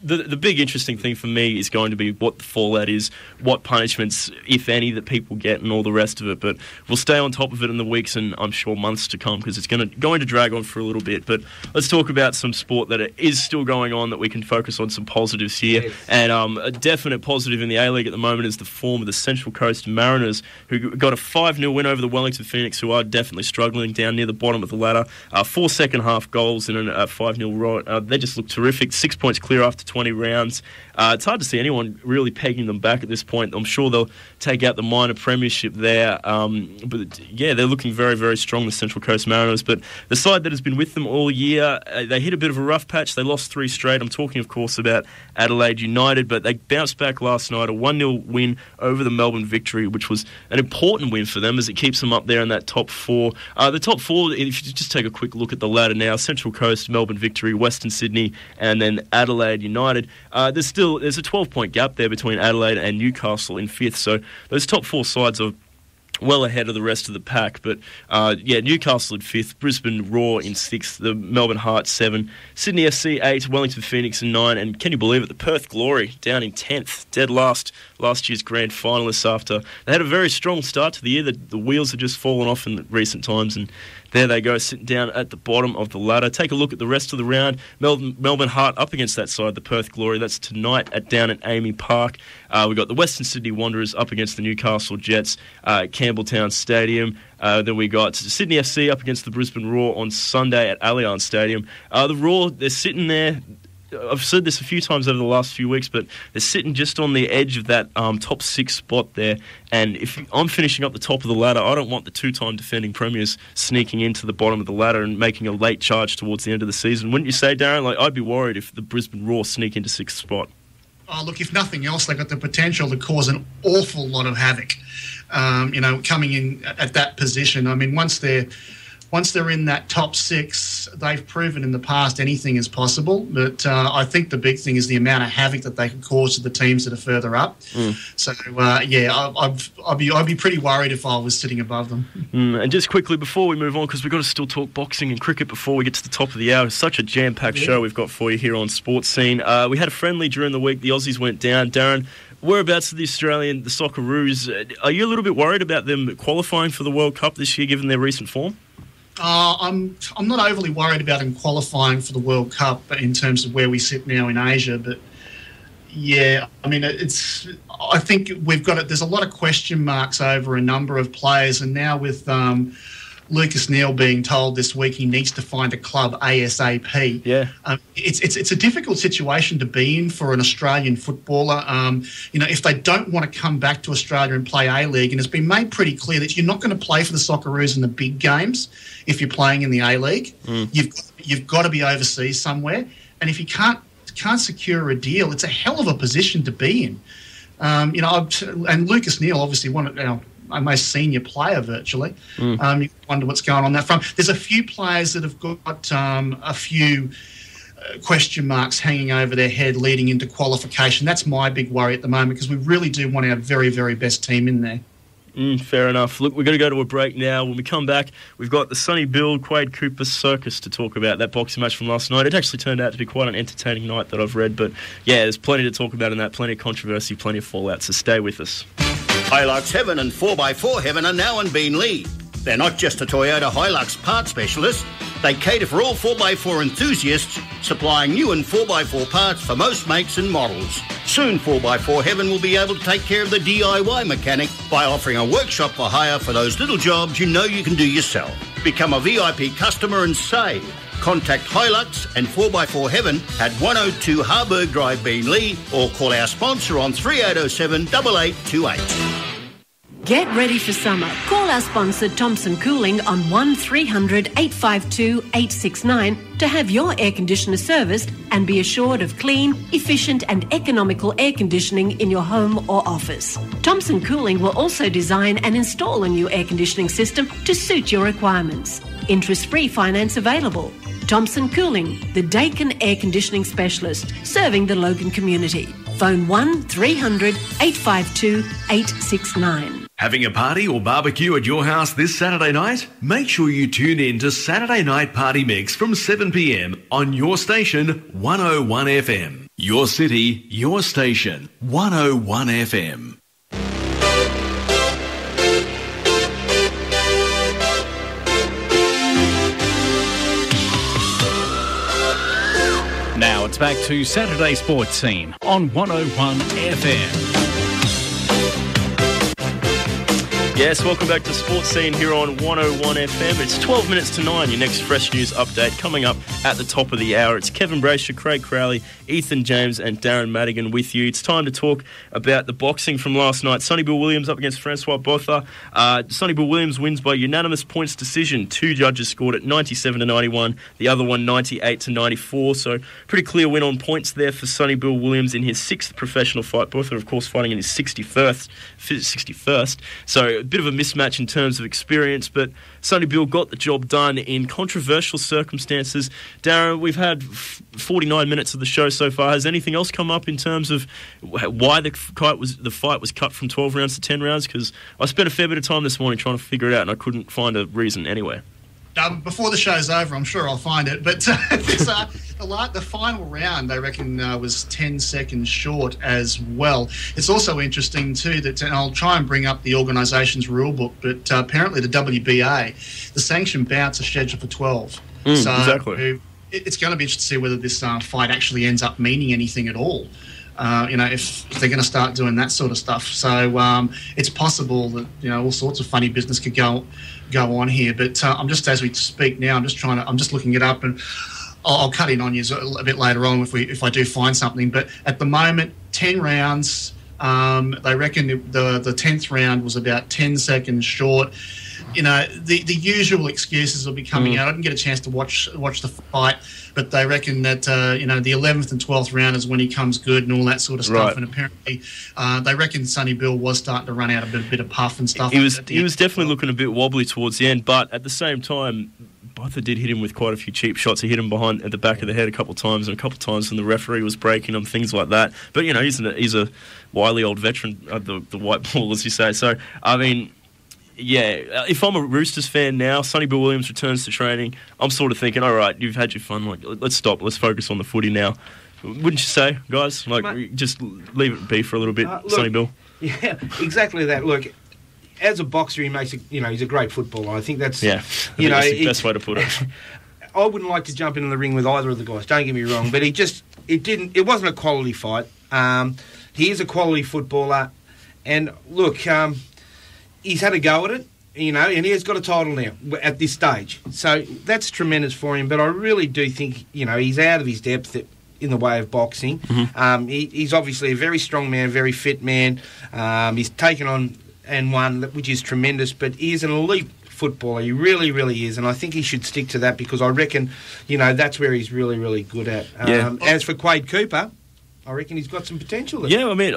The big interesting thing for me is going to be what the fallout is, what punishments, if any, that people get and all the rest of it. But we'll stay on top of it in the weeks and I'm sure months to come, because it's going to drag on for a little bit. But let's talk about some sport that is still going on, that we can focus on some positives here. Yes. And a definite positive in the A-League at the moment is the form of the Central Coast Mariners, who got a 5-0 win over the Wellington Phoenix, who are definitely struggling down near the bottom of the ladder. 4 second-half goals and a 5-0 run. They just look terrific. 6 points clear after 20 rounds. It's hard to see anyone really pegging them back at this point. I'm sure they'll take out the minor premiership there. But yeah, they're looking very, very strong, the Central Coast Mariners. But the side that has been with them all year, they hit a bit of a rough patch. They lost 3 straight. I'm talking, of course, about Adelaide United, but they bounced back last night, a 1-0 win over the Melbourne Victory, which was an important win for them as it keeps them up there in that top 4. The top 4, if you just take a quick look at the ladder now, Central Coast, Melbourne Victory, Western Sydney, and then Adelaide United. There's a 12-point gap there between Adelaide and Newcastle in 5th, so those top 4 sides are well ahead of the rest of the pack. But Newcastle in 5th, Brisbane Roar in 6th, the Melbourne Hearts 7, Sydney FC 8, Wellington Phoenix in 9, and can you believe it, the Perth Glory down in 10th, dead last year's grand finalists after they had a very strong start to the year. The wheels have just fallen off in recent times, and there they go, sitting down at the bottom of the ladder. Take a look at the rest of the round. Melbourne Heart up against that side, the Perth Glory. That's tonight down at Amy Park. We've got the Western Sydney Wanderers up against the Newcastle Jets at Campbelltown Stadium. Then we got Sydney FC up against the Brisbane Roar on Sunday at Allianz Stadium. The Roar, they're sitting there. I've said this a few times over the last few weeks, but they're sitting just on the edge of that top 6 spot there. And if I'm finishing up the top of the ladder, I don't want the 2-time defending premiers sneaking into the bottom of the ladder and making a late charge towards the end of the season. Wouldn't you say, Darren? Like, I'd be worried if the Brisbane Roar sneak into 6th spot. Oh, look, if nothing else, they've got the potential to cause an awful lot of havoc, coming in at that position. I mean, once they're in that top 6, they've proven in the past anything is possible. But I think the big thing is the amount of havoc that they can cause to the teams that are further up. So, I'd be pretty worried if I was sitting above them. And just quickly, before we move on, because we've got to still talk boxing and cricket before we get to the top of the hour. It's such a jam-packed show we've got for you here on Sportscene. We had a friendly during the week. The Aussies went down. Darren, whereabouts are the Socceroos? Are you a little bit worried about them qualifying for the World Cup this year, given their recent form? I'm not overly worried about them qualifying for the World Cup in terms of where we sit now in Asia, but yeah, I mean, I think we've got it. There's a lot of question marks over a number of players, and now with Lucas Neal being told this week he needs to find a club ASAP. Yeah, it's a difficult situation to be in for an Australian footballer. If they don't want to come back to Australia and play A-League, and it's been made pretty clear that you're not going to play for the Socceroos in the big games if you're playing in the A-League. You've got to be overseas somewhere, and if you can't secure a deal, it's a hell of a position to be in. And Lucas Neal, obviously one of our most senior player virtually. You wonder what's going on that front. There's a few players that have got a few question marks hanging over their head leading into qualification. That's my big worry at the moment, because we really do want our very, very best team in there. Fair enough. Look, we're going to go to a break now. When we come back, we've got the Sonny Bill, Quade Cooper circus to talk about, that boxing match from last night. It actually turned out to be quite an entertaining night that I've read, but yeah, there's plenty to talk about in that, plenty of controversy, plenty of fallout, so stay with us. Hilux Heaven and 4x4 Heaven are now in Beenleigh. They're not just a Toyota Hilux part specialist. They cater for all 4x4 enthusiasts, supplying new and 4x4 parts for most makes and models. Soon 4x4 Heaven will be able to take care of the DIY mechanic by offering a workshop for hire for those little jobs you know you can do yourself. Become a VIP customer and save. Contact Hilux and 4x4 Heaven at 102 Harburg Drive, Beenleigh, or call our sponsor on 3807 8828. Get ready for summer. Call our sponsor Thompson Cooling on 1300 852 869 to have your air conditioner serviced and be assured of clean, efficient and economical air conditioning in your home or office. Thompson Cooling will also design and install a new air conditioning system to suit your requirements. Interest-free finance available. Thompson Cooling, the Dakin air conditioning specialist, serving the Logan community. Phone 1300 852 869. Having a party or barbecue at your house this Saturday night? Make sure you tune in to Saturday Night Party Mix from 7 p.m. on your station 101 FM. Your city, your station, 101 FM. Now it's back to Saturday Sports Scene on 101 FM. Yes, welcome back to Sports Scene here on 101 FM. It's 12 minutes to 9, your next fresh news update coming up at the top of the hour. It's Kevin Braysher, Craig Crowley, Ethan James and Darren Madigan with you. It's time to talk about the boxing from last night. Sonny Bill Williams up against Francois Botha. Sonny Bill Williams wins by unanimous points decision. Two judges scored it 97-91, the other one 98-94. So pretty clear win on points there for Sonny Bill Williams in his 6th professional fight. Botha, of course, fighting in his 61st. So a bit of a mismatch in terms of experience, but Sonny Bill got the job done in controversial circumstances. Darren, we've had 49 minutes of the show so far. Has anything else come up in terms of why the fight was cut from 12 rounds to 10 rounds? Because I spent a fair bit of time this morning trying to figure it out, and I couldn't find a reason anyway. Before the show's over, I'm sure I'll find it. But the final round, they reckon, was 10 seconds short as well. It's also interesting, too, that, and I'll try and bring up the organisation's rule book, but apparently the WBA, the sanction bouts are scheduled for 12. Exactly. It's going to be interesting to see whether this fight actually ends up meaning anything at all. If they're going to start doing that sort of stuff. So it's possible that, all sorts of funny business could go on here. But I'm just, as we speak now, I'm just looking it up, and I'll cut in on you a bit later on if I do find something. But at the moment, 10 rounds. They reckon the 10th round was about 10 seconds short. The usual excuses will be coming out. I didn't get a chance to watch the fight, but they reckon that the 11th and 12th round is when he comes good and all that sort of stuff. Right. And apparently, they reckon Sonny Bill was starting to run out a bit of puff and stuff. He was definitely looking a bit wobbly towards the end, but at the same time, Botha did hit him with quite a few cheap shots. He hit him at the back of the head a couple of times, and a couple of times when the referee was breaking him, things like that. But he's a wily old veteran, the white ball, as you say. So I mean. Yeah, if I'm a Roosters fan now, Sonny Bill Williams returns to training, I'm sort of thinking, all right, you've had your fun, let's stop, let's focus on the footy now. Wouldn't you say, guys? Just leave it be for a little bit, Sonny Bill. Yeah, exactly that. Look, as a boxer, he makes he's a great footballer. I think that's that's the best way to put it. I wouldn't like to jump into the ring with either of the guys. Don't get me wrong, but it wasn't a quality fight. He is a quality footballer, and look. He's had a go at it, and he has got a title now at this stage. So that's tremendous for him. But I really do think, he's out of his depth in the way of boxing. Mm-hmm. He's obviously a very strong man, very fit man. He's taken on and won, which is tremendous. But he is an elite footballer. He really, really is. And I think he should stick to that because I reckon, that's where he's really, really good at. As for Quade Cooper, I reckon he's got some potential there. Yeah, I mean,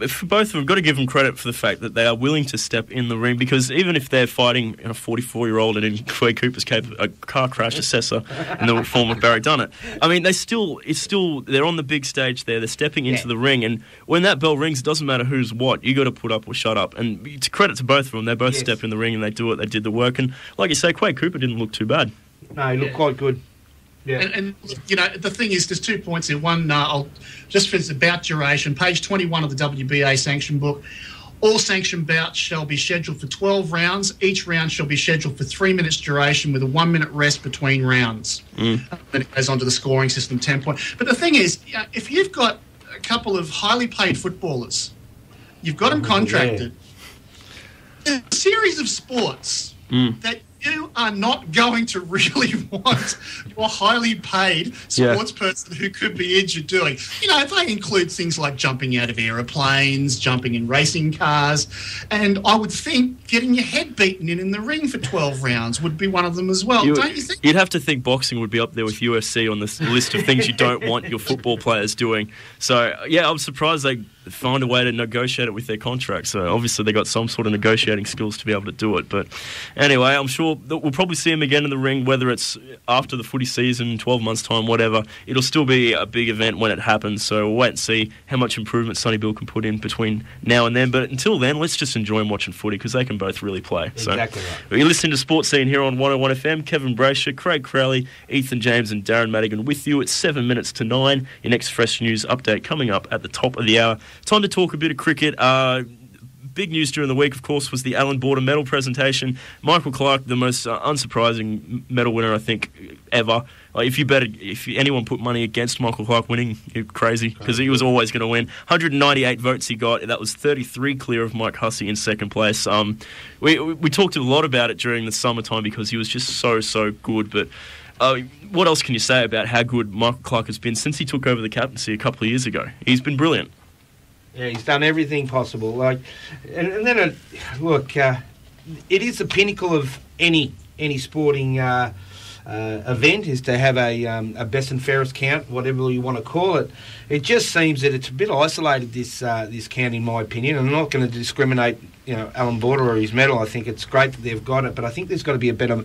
for both of them, got to give them credit for the fact that they are willing to step in the ring, because even if they're fighting a 44-year-old and in Quade Cooper's case, a car crash assessor in the form of Barry Dunnett, I mean, they're on the big stage there, they're stepping into the ring, and when that bell rings, it doesn't matter who's what, you got to put up or shut up. And to credit to both of them, they both step in the ring and they do it, they did the work, and like you say, Quade Cooper didn't look too bad. No, he looked quite good. Yeah. And the thing is, there's 2 points here. One, I'll just for the bout duration, page 21 of the WBA sanction book. All sanctioned bouts shall be scheduled for 12 rounds. Each round shall be scheduled for 3 minutes duration with a 1 minute rest between rounds. Then it goes on to the scoring system, 10 points. But the thing is, if you've got a couple of highly paid footballers, you've got them contracted, there's a series of sports that you are not going to really want your highly paid sports person who could be injured doing. They include things like jumping out of aeroplanes, jumping in racing cars, and I would think getting your head beaten in the ring for 12 rounds would be one of them as well, don't you think? You'd have to think boxing would be up there with UFC on this list of things you don't want your football players doing. So, I'm surprised they find a way to negotiate it with their contract. So, obviously, they got some sort of negotiating skills to be able to do it. But anyway, I'm sure that we'll probably see him again in the ring, whether it's after the footy season, 12 months' time, whatever. It'll still be a big event when it happens. So, we'll wait and see how much improvement Sonny Bill can put in between now and then. But until then, let's just enjoy him watching footy because they can both really play. Exactly so, right. You're listening to Sportzscene here on 101 FM. Kevin Braysher, Craig Crowley, Ethan James and Darren Madigan with you at 7 minutes to 9. Your next fresh news update coming up at the top of the hour. Time to talk a bit of cricket. Big news during the week, of course, was the Alan Border medal presentation. Michael Clarke, the most unsurprising medal winner, I think, ever. If anyone put money against Michael Clarke winning, you're crazy, because he was always going to win. 198 votes he got. That was 33 clear of Mike Hussey in second place. We talked a lot about it during the summertime because he was just so good. But what else can you say about how good Michael Clarke has been since he took over the captaincy a couple of years ago? He's been brilliant. Yeah, he's done everything possible. And then, it is the pinnacle of any sporting event is to have a best and fairest count, whatever you want to call it. It just seems that it's a bit isolated, this count, in my opinion. I'm not going to discriminate, Alan Border or his medal. I think it's great that they've got it, but I think there's got to be a better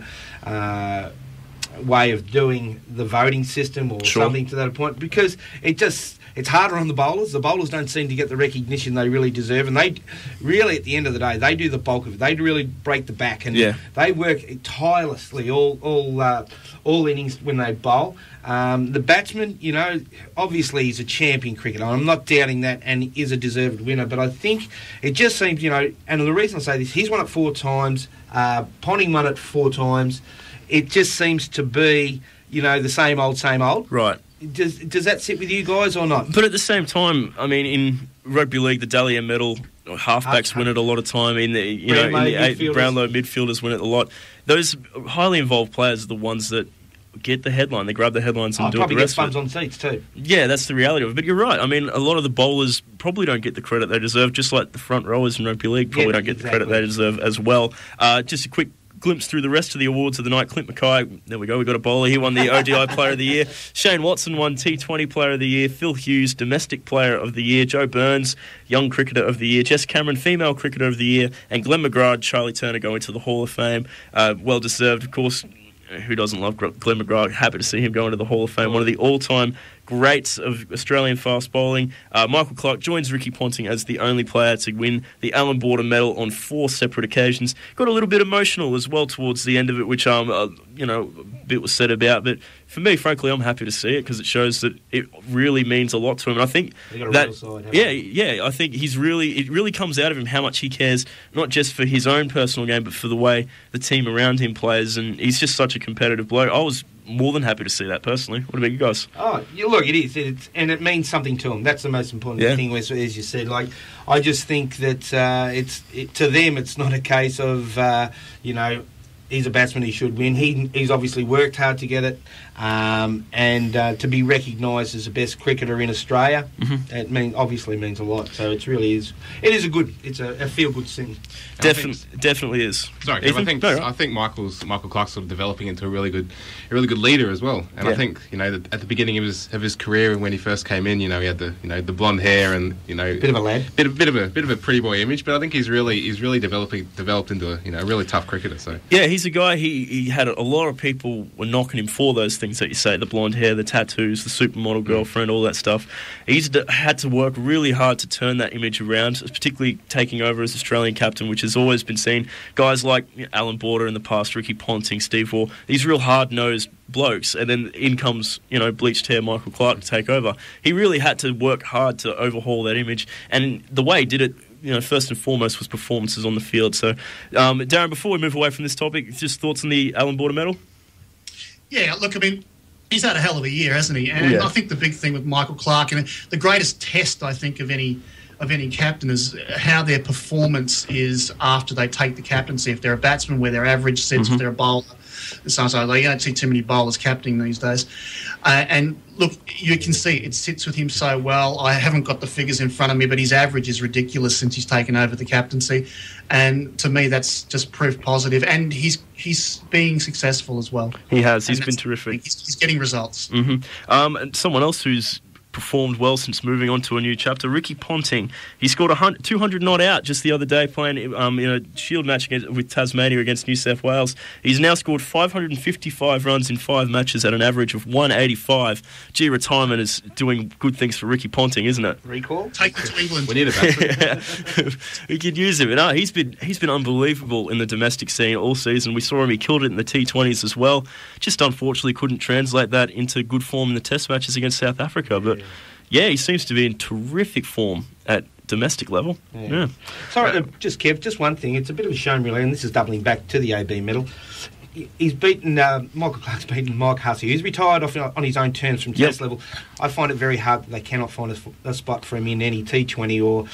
way of doing the voting system or something to that point, because it's harder on the bowlers. The bowlers don't seem to get the recognition they really deserve, and they really, at the end of the day, they do the bulk of it. They really break the back, and they work tirelessly all innings when they bowl. The batsman, obviously he's a champion cricketer. I'm not doubting that, and he is a deserved winner, but I think it just seems, and the reason I say this, he's won it 4 times, Ponting won it 4 times. It just seems to be, the same old. Right. Does that sit with you guys or not? But at the same time, I mean, in rugby league, the Dahlia medal, halfbacks win it a lot of time. In the Brownlow midfielders win it a lot. Those highly involved players are the ones that get the headline. They grab the headlines and do the rest of it. Probably get bums on seats too. Yeah, that's the reality of it. But you're right. I mean, a lot of the bowlers probably don't get the credit they deserve, just like the front rowers in rugby league probably don't get the credit they deserve as well. Just a quick glimpse through the rest of the awards of the night. Clint Mackay, there we go, we got a bowler. He won the ODI Player of the Year. Shane Watson won T20 Player of the Year. Phil Hughes, Domestic Player of the Year. Joe Burns, Young Cricketer of the Year. Jess Cameron, Female Cricketer of the Year. And Glenn McGrath, Charlie Turner going to the Hall of Fame. Well deserved, of course. Who doesn't love Glenn McGrath? Happy to see him go into the Hall of Fame. One of the all-time greats of Australian fast bowling. Michael Clarke joins Ricky Ponting as the only player to win the Alan Border medal on 4 separate occasions. Got a little bit emotional as well towards the end of it, which a bit was said about. But for me, frankly, I'm happy to see it because it shows that it really means a lot to him. And I think I think it really comes out of him how much he cares, not just for his own personal game, but for the way the team around him plays. And he's just such a competitive bloke. I was more than happy to see that personally. What about you guys? Oh, look, it is, and it means something to them. That's the most important thing. As you said, like I just think that to them, it's not a case of he's a batsman, he should win. He's obviously worked hard to get it, and to be recognised as the best cricketer in Australia, it obviously means a lot. So it really is. It's a feel good thing. Definitely is. Sorry, Kev, I think Michael Clarke's sort of developing into a really good leader as well. And I think at the beginning of his career when he first came in, he had the blonde hair and bit of a lad, bit of a pretty boy image. But I think he's really developed into a really tough cricketer. So yeah, he's a guy. He had a lot of people were knocking him for those things that you say: the blonde hair, the tattoos, the supermodel girlfriend, all that stuff. He's had to work really hard to turn that image around, particularly taking over as Australian captain, which has always been seen. Guys like Alan Border in the past, Ricky Ponting, Steve Waugh, these real hard-nosed blokes, and then in comes bleached hair Michael Clarke to take over. He really had to work hard to overhaul that image, and the way he did it, first and foremost was performances on the field. So, Darren, before we move away from this topic, just thoughts on the Alan Border medal? Yeah, look, I mean, he's had a hell of a year, hasn't he? And I think the big thing with Michael Clarke, and the greatest test, I think, of any captain is how their performance is after they take the captaincy. If they're a batsman, where their average sits, if they're a bowler. Sometimes you don't see too many bowlers captaining these days. And look, you can see it sits with him so well. I haven't got the figures in front of me, but his average is ridiculous since he's taken over the captaincy. And to me, that's just proof positive. And he's being successful as well. He has. He's been terrific. He's getting results. And someone else who's performed well since moving on to a new chapter, Ricky Ponting. He scored 200 not out just the other day playing in a shield match with Tasmania against New South Wales. He's now scored 555 runs in 5 matches at an average of 185. Gee, retirement is doing good things for Ricky Ponting, isn't it? Recall? Take it to England. We need a batsman. We could use him. No, he's been unbelievable in the domestic scene all season. We saw him, he killed it in the T20s as well. Just unfortunately couldn't translate that into good form in the test matches against South Africa. But yeah, he seems to be in terrific form at domestic level. Yeah. Sorry, just Kev, just one thing. It's a bit of a shame, really, and this is doubling back to the AB medal. He's beaten, Michael Clarke's beaten Mike Hussey, who's retired on his own terms from test level. I find it very hard that they cannot find a spot for him in any T20 or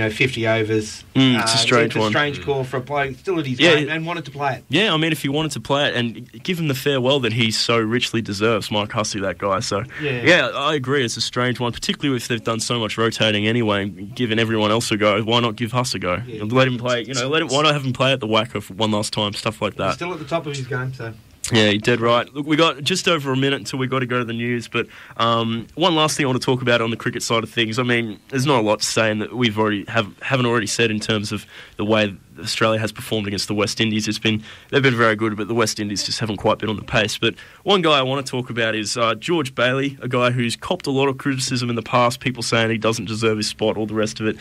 50 overs. It's a strange one. It's a strange call for a player still at his game and wanted to play it. Yeah, I mean, if he wanted to play it and give him the farewell that he so richly deserves, Mike Hussey, that guy. So, yeah, I agree. It's a strange one, particularly if they've done so much rotating anyway and given everyone else a go. Why not give Huss a go? Let him play. Why not have him play at the Wacker for one last time? Stuff like that. He's still at the top of his game, so. Yeah, you're dead right. Look, we got just over a minute until we got to go to the news, but one last thing I want to talk about on the cricket side of things. I mean, there's not a lot to say in that we've haven't already said in terms of the way Australia has performed against the West Indies. They've been very good, but the West Indies just haven't quite been on the pace. But one guy I want to talk about is George Bailey, a guy who's copped a lot of criticism in the past, people saying he doesn't deserve his spot, all the rest of it.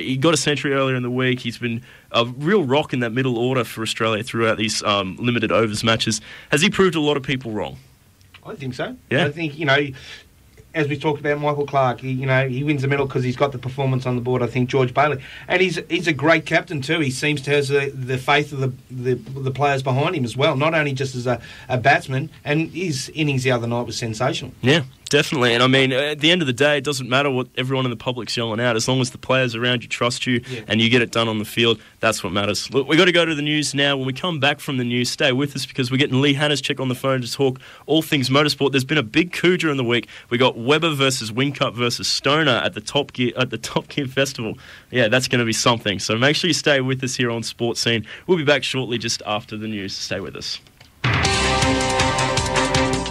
He got a century earlier in the week. He's been a real rock in that middle order for Australia throughout these limited overs matches. Has he proved a lot of people wrong? I think so. Yeah. I think, as we talked about Michael Clark, he wins the medal because he's got the performance on the board. I think George Bailey, and he's a great captain too. He seems to have the faith of the players behind him as well. Not only just as a batsman, and his innings the other night was sensational. Yeah, definitely. And I mean, at the end of the day, it doesn't matter what everyone in the public's yelling out. As long as the players around you trust you and you get it done on the field, that's what matters. Look, we've got to go to the news now. When we come back from the news, stay with us because we're getting Lee Hanneschek on the phone to talk all things motorsport. There's been a big coup during the week. We got Webber versus Wingcup versus Stoner at the Top Gear Festival. Yeah, that's going to be something. So make sure you stay with us here on Sportscene. We'll be back shortly just after the news. Stay with us.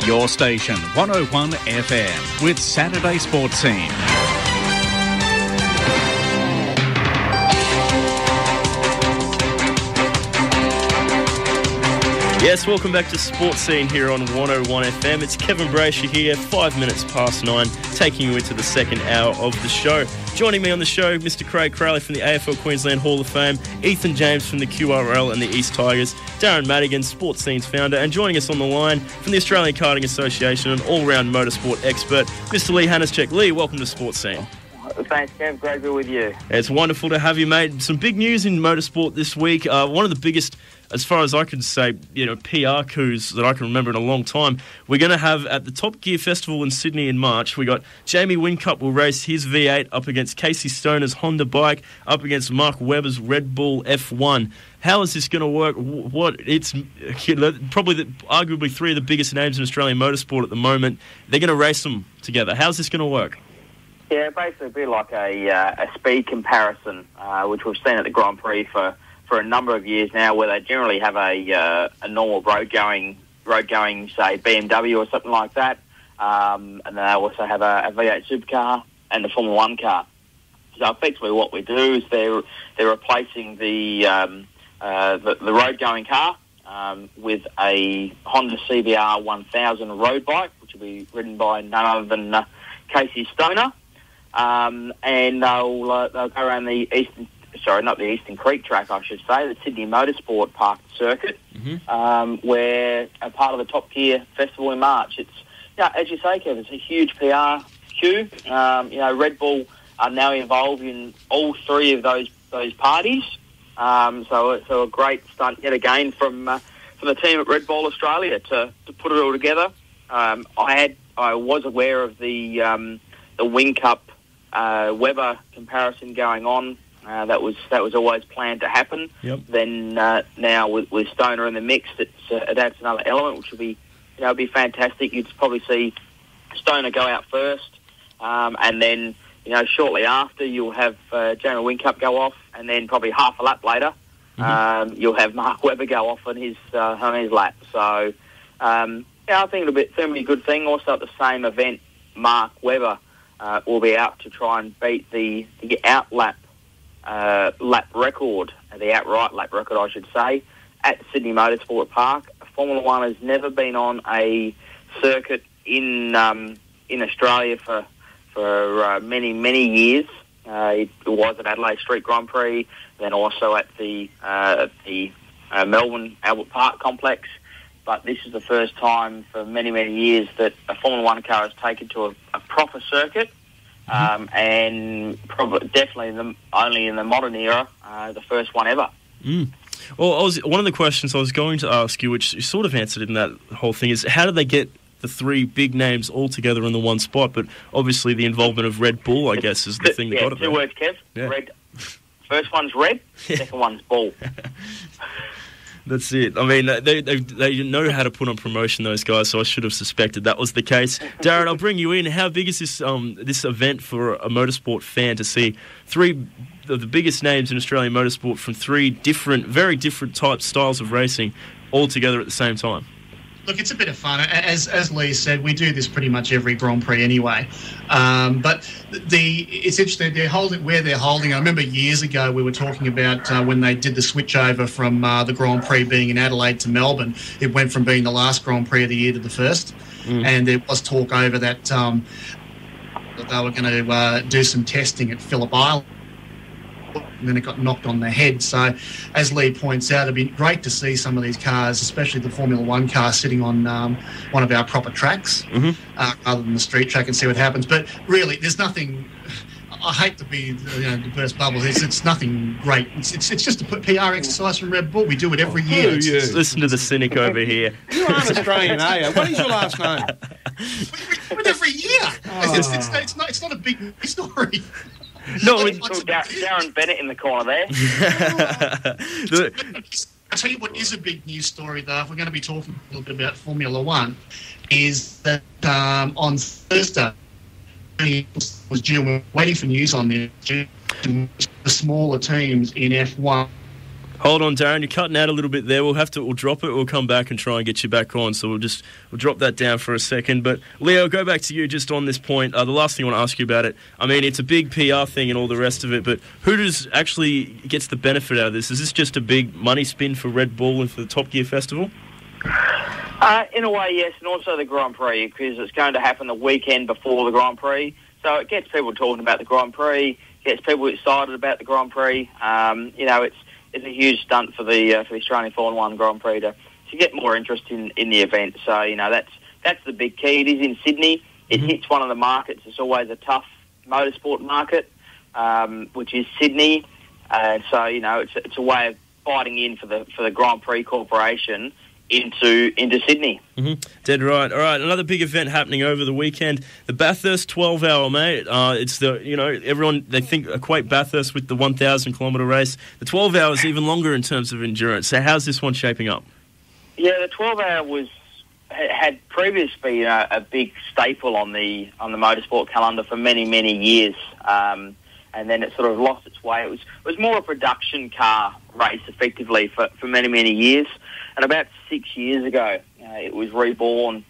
Your station, 101 FM, with Saturday Sportscene. Yes, welcome back to Sportscene here on 101 FM. It's Kevin Braysher here, 5 minutes past 9, taking you into the second hour of the show. Joining me on the show, Mr. Craig Crowley from the AFL Queensland Hall of Fame, Ethan James from the QRL and the East Tigers, Darren Madigan, Sportscene's founder, and joining us on the line from the Australian Karting Association, an all-round motorsport expert, Mr. Lee Hanneschek. Lee, welcome to Sportscene. Thanks, Kev. Great to be with you. It's wonderful to have you, mate. Some big news in motorsport this week. One of the biggest, as far as I can say, PR coups that I can remember in a long time. We're going to have at the Top Gear Festival in Sydney in March. We got Jamie Wingcup will race his V8 up against Casey Stoner's Honda bike, up against Mark Webber's Red Bull F1. How is this going to work? It's probably arguably three of the biggest names in Australian motorsport at the moment. They're going to race them together. How's this going to work? Yeah, basically it'd be like a speed comparison, which we've seen at the Grand Prix for a number of years now, where they generally have a normal road going, say BMW or something like that, and they also have a V8 supercar and the Formula One car. So effectively, what we do is they're replacing the road going car with a Honda CBR 1000 road bike, which will be ridden by none other than Casey Stoner. And they'll go around the Eastern Creek track, I should say, the Sydney Motorsport Park circuit, where a part of the Top Gear Festival in March. It's, as you say, Kev, it's a huge PR queue. Red Bull are now involved in all three of those parties. So a great stunt yet again from the team at Red Bull Australia to put it all together. I was aware of the Wingcup Webber comparison going on. That was always planned to happen. Yep. Then now with Stoner in the mix, it adds another element, which will be be fantastic. You'd probably see Stoner go out first, and then shortly after you'll have Jamie Wingcup go off, and then probably half a lap later you'll have Mark Webber go off on his lap. So I think it'll be a good thing. Also at the same event, Mark Webber will be out to try and beat the outright lap record, I should say, at Sydney Motorsport Park. Formula One has never been on a circuit in Australia for many years. It was at Adelaide Street Grand Prix, then also at the Melbourne Albert Park complex. But this is the first time for many years that a Formula One car has taken to a proper circuit, and definitely only in the modern era, the first one ever. Well, one of the questions I was going to ask you, which you sort of answered in that whole thing, is how do they get the three big names all together in the one spot? But obviously the involvement of Red Bull, I guess, is the thing that got it there. 2 words, Kev. Yeah. Red. First one's red, second one's bull. That's it. I mean, they know how to put on promotion, those guys, so I should have suspected that was the case. Darren, I'll bring you in. How big is this event for a motorsport fan to see three of the biggest names in Australian motorsport from three very different styles of racing all together at the same time? Look, it's a bit of fun. As Lee said, we do this pretty much every Grand Prix anyway. But it's interesting they're holding where they're holding. I remember years ago we were talking about when they did the switch over from the Grand Prix being in Adelaide to Melbourne. It went from being the last Grand Prix of the year to the first, and there was talk over that that they were going to do some testing at Phillip Island. And then it got knocked on the head. So, as Lee points out, it'd be great to see some of these cars, especially the Formula One car, sitting on one of our proper tracks rather than the street track, and see what happens. But really, there's nothing. I hate to be to burst bubbles. It's nothing great. It's just a PR exercise from Red Bull. We do it every year. Listen to the cynic over here. You are an Australian, are you? What is your last name? We do it every year. It's not a big story. No, Darren Bennett in the corner there. I'll tell you what is a big news story, though, if we're going to be talking a little bit about Formula One, is that on Thursday, was due, we're waiting for news on this, the smaller teams in F1. Hold on, Darren, you're cutting out a little bit there. We'll drop it. We'll come back and try and get you back on. So we'll drop that down for a second. But Leo, go back to you just on this point. The last thing I want to ask you about it. I mean, it's a big PR thing and all the rest of it. But who gets the benefit out of this? Is this just a big money spin for Red Bull and for the Top Gear Festival? In a way, yes, and also the Grand Prix, because it's going to happen the weekend before the Grand Prix. So it gets people talking about the Grand Prix, gets people excited about the Grand Prix. It's a huge stunt for the Australian Formula One Grand Prix to get more interest in the event. So that's the big key. It is in Sydney. It hits one of the markets. It's always a tough motorsport market, which is Sydney. So it's a way of fighting in for the Grand Prix Corporation into Sydney. Dead right. All right, another big event happening over the weekend. The Bathurst 12-hour, mate. It's everyone, they equate Bathurst with the 1,000-kilometre race. The 12 hours is even longer in terms of endurance. So how's this one shaping up? Yeah, the 12-hour had previously been a big staple on the motorsport calendar for many, many years. And then it sort of lost its way. It was more a production car race, effectively, for many, many years. And about 6 years ago, it was reborn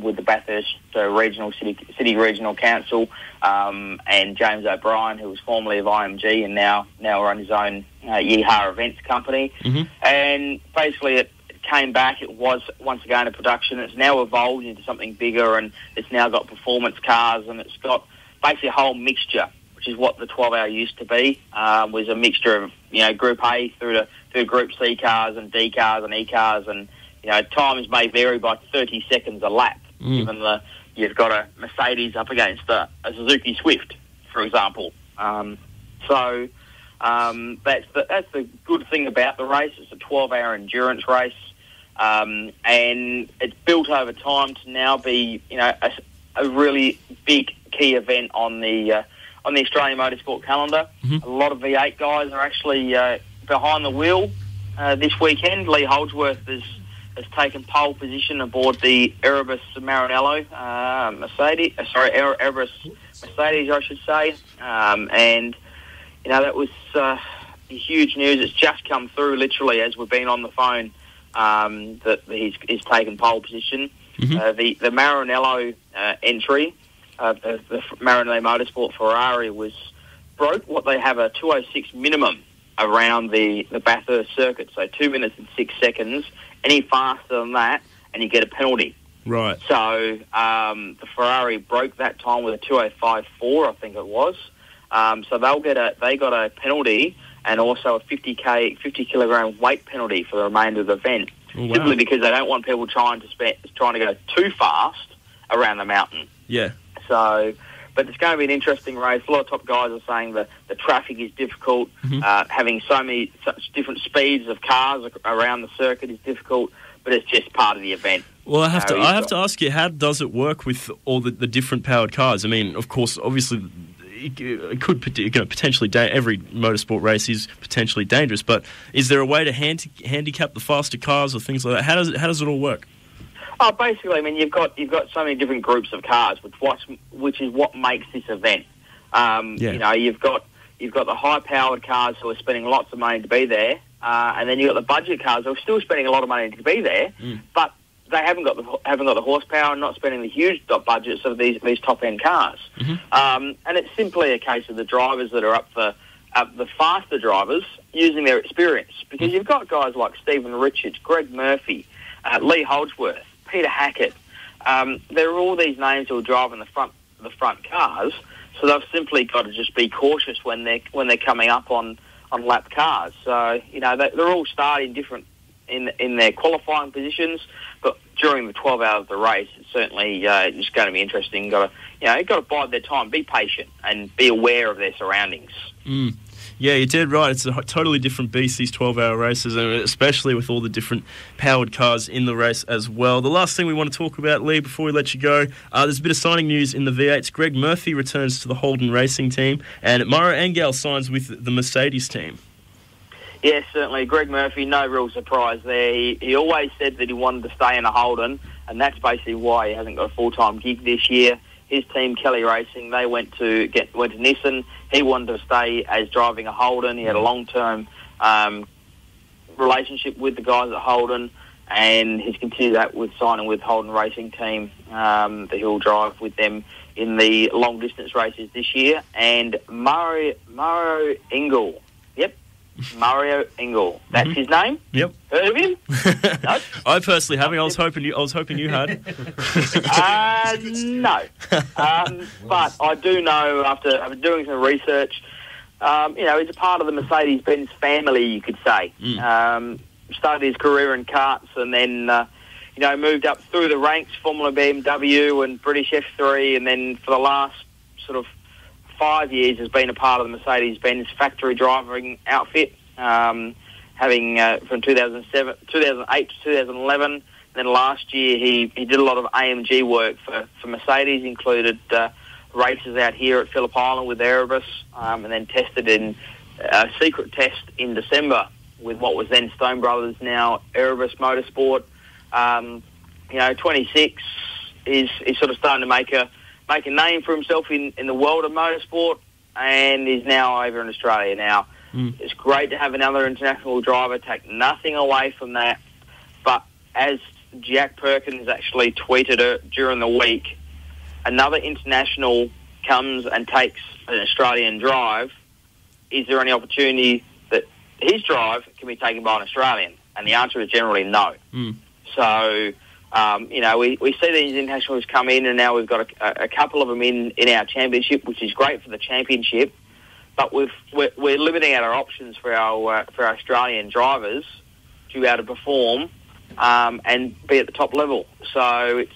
with the Bathurst City Regional Council and James O'Brien, who was formerly of IMG and now runs his own Yeehaw Events company. And basically it came back. It was once again a production. It's now evolved into something bigger, and it's now got performance cars, and it's got basically a whole mixture, which is what the 12-hour used to be, was a mixture of, Group A through to Group C cars and D cars and E cars, and, times may vary by 30 seconds a lap, given you've got a Mercedes up against a Suzuki Swift, for example. So that's the good thing about the race. It's a 12-hour endurance race, and it's built over time to now be, a really big key event on the Australian motorsport calendar. A lot of V8 guys are actually behind the wheel this weekend. Lee Holdsworth has taken pole position aboard the Erebus Maranello Erebus Mercedes, I should say. And that was huge news. It's just come through literally as we've been on the phone, that he's taken pole position. The Maranello entry, the Maranello Motorsport Ferrari, broke what they have a 2:06 minimum around the Bathurst circuit, so 2 minutes and 6 seconds. Any faster than that, and you get a penalty. Right. So the Ferrari broke that time with a 2:05.4, I think it was. So they got a penalty and also a 50 kilogram weight penalty for the remainder of the event, simply because they don't want people trying to go too fast around the mountain. Yeah. So, but it's going to be an interesting race. A lot of top guys are saying that the traffic is difficult. Having such different speeds of cars around the circuit is difficult, but it's just part of the event. Well, I have to ask you, how does it work with all the different powered cars? I mean, of course, obviously, it could potentially every motorsport race is potentially dangerous, but is there a way to handicap the faster cars or things like that? How does it all work? Oh, basically, I mean, you've got so many different groups of cars, which is what makes this event. You've got the high-powered cars who are spending lots of money to be there, and then you've got the budget cars who are still spending a lot of money to be there, but they haven't got the horsepower and not spending the huge budgets of these top end cars. And it's simply a case of the drivers that are up the faster drivers using their experience, because you've got guys like Stephen Richards, Greg Murphy, Lee Holdsworth, Peter Hackett. There are all these names who are driving the front cars, so they've simply got to just be cautious when they're coming up on lap cars. So they're all starting different in their qualifying positions, but during the 12 hours of the race, it's certainly just going to be interesting. You've got to bide their time, be patient, and be aware of their surroundings. Yeah, you're dead right. It's a totally different beast, these 12-hour races, and especially with all the different powered cars in the race as well. The last thing we want to talk about, Lee, before we let you go, there's a bit of signing news in the V8s. Greg Murphy returns to the Holden Racing team, and Mauro Engel signs with the Mercedes team. Yes, certainly. Greg Murphy, no real surprise there. He always said that he wanted to stay in a Holden, and that's basically why he hasn't got a full-time gig this year. His team, Kelly Racing, they went to Nissan. He wanted to stay as driving a Holden. He had a long-term relationship with the guys at Holden, and he's continued that with signing with Holden Racing team that he'll drive with them in the long-distance races this year. And Mauro Engel. Yep. Mario Engel. That's his name? Yep. Heard of him? No? I personally haven't. I was hoping you had. No. But I do know, after doing some research, he's a part of the Mercedes-Benz family, you could say. Started his career in karts and then, moved up through the ranks, Formula BMW and British F3, and then for the last sort of 5 years has been a part of the Mercedes-Benz factory driving outfit, having from 2008 to 2011. Then last year he did a lot of AMG work for Mercedes, included races out here at Phillip Island with Erebus, and then tested in a secret test in December with what was then Stone Brothers, now Erebus Motorsport. 26 is sort of starting to make a name for himself in the world of motorsport, and is now over in Australia now. It's great to have another international driver, take nothing away from that, but as Jack Perkins actually tweeted during the week, another international comes and takes an Australian drive, is there any opportunity that his drive can be taken by an Australian? And the answer is generally no. So, we see these internationals come in, and now we've got a couple of them in our championship, which is great for the championship. But we're limiting out our options for our Australian drivers to be able to perform and be at the top level. So it's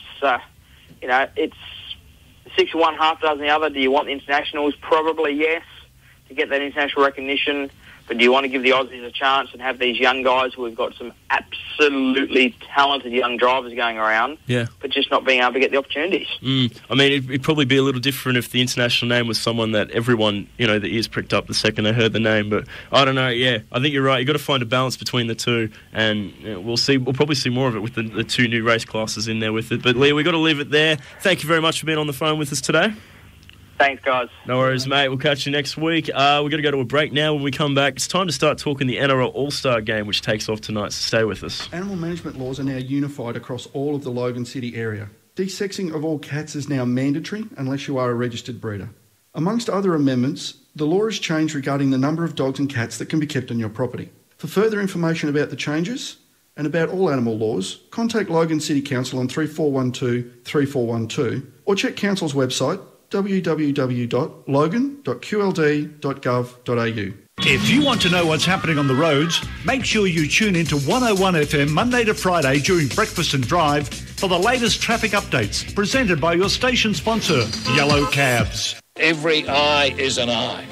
6 of one, half dozen the other. Do you want the internationals? Probably yes, to get that international recognition. But do you want to give the Aussies a chance and have these young guys who have got some absolutely talented young drivers going around, but just not being able to get the opportunities? I mean, it'd probably be a little different if the international name was someone that everyone, the ears pricked up the second they heard the name. But I don't know, I think you're right. You've got to find a balance between the two, and we'll see. We'll probably see more of it with the two new race classes in there with it. But, Leah, we've got to leave it there. Thank you very much for being on the phone with us today. Thanks, guys. No worries, mate. We'll catch you next week. We've got to go to a break now. When we come back, it's time to start talking the NRL All-Star game, which takes off tonight, so stay with us. Animal management laws are now unified across all of the Logan City area. Desexing of all cats is now mandatory unless you are a registered breeder. Amongst other amendments, the law has changed regarding the number of dogs and cats that can be kept on your property. For further information about the changes and about all animal laws, contact Logan City Council on 3412 3412 or check Council's website www.logan.qld.gov.au. If you want to know what's happening on the roads, make sure you tune into 101 FM Monday to Friday during breakfast and drive for the latest traffic updates presented by your station sponsor, Yellow Cabs. Every eye is an eye.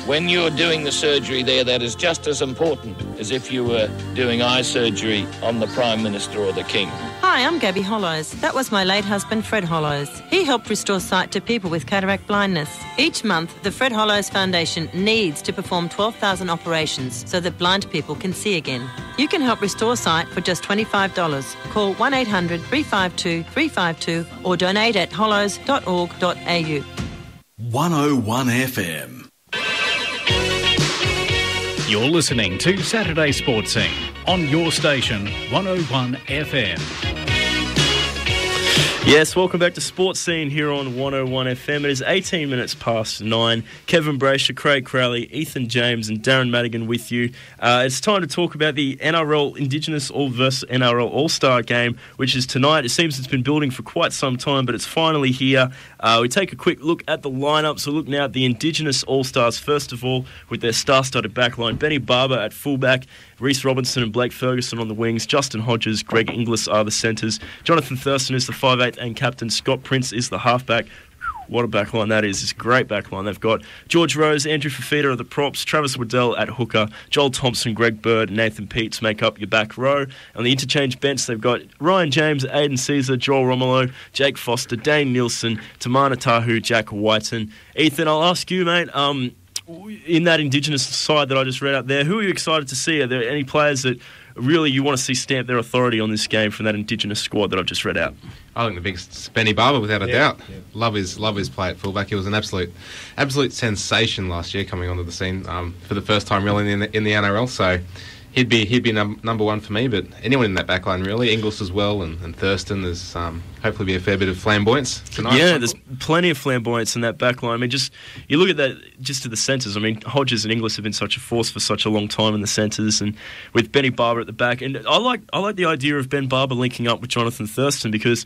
When you're doing the surgery there, that is just as important as if you were doing eye surgery on the Prime Minister or the King. Hi, I'm Gabby Hollows. That was my late husband, Fred Hollows. He helped restore sight to people with cataract blindness. Each month, the Fred Hollows Foundation needs to perform 12,000 operations so that blind people can see again. You can help restore sight for just $25. Call 1-800-352-352 or donate at hollows.org.au. 101 FM. You're listening to Saturday Sportscene on your station 101 FM. Yes, welcome back to Sportzscene here on 101 FM. It is 18 minutes past 9. Kevin Braysher, Craig Crowley, Ethan James and Darren Madigan with you. It's time to talk about the NRL Indigenous versus NRL All-Star game, which is tonight. It seems it's been building for quite some time, but it's finally here. We take a quick look at the lineup. So look now at the Indigenous All-Stars, first of all, with their star-studded backline. Benny Barber at fullback, Reece Robinson and Blake Ferguson on the wings, Justin Hodges, Greg Inglis are the centres, Jonathan Thurston is the 5'8", and captain Scott Prince is the halfback. What a backline that is. It's a great backline. They've got George Rose, Andrew Fafita are the props, Travis Waddell at hooker, Joel Thompson, Greg Bird, Nathan Peets make up your back row. On the interchange bench, they've got Ryan James, Aidan Caesar, Joel Romolo, Jake Foster, Dane Nielsen, Tamana Tahu, Jack Whiten. Ethan, I'll ask you, mate, in that Indigenous side that I just read out there, who are you excited to see? Are there any players that really you want to see stamp their authority on this game from that Indigenous squad that I've just read out? I think the biggest Benny Barber, without a doubt. Yeah. Love his play at fullback. He was an absolute sensation last year, coming onto the scene for the first time really in the NRL. So he'd be number one for me. But anyone in that back line really, Inglis as well, and Thurston. There's hopefully be a fair bit of flamboyance tonight. Yeah, there's plenty of flamboyance in that back line. I mean, just you look at that just to the centres. I mean, Hodges and Inglis have been such a force for such a long time in the centres, and with Benny Barber at the back. And I like the idea of Ben Barber linking up with Jonathan Thurston because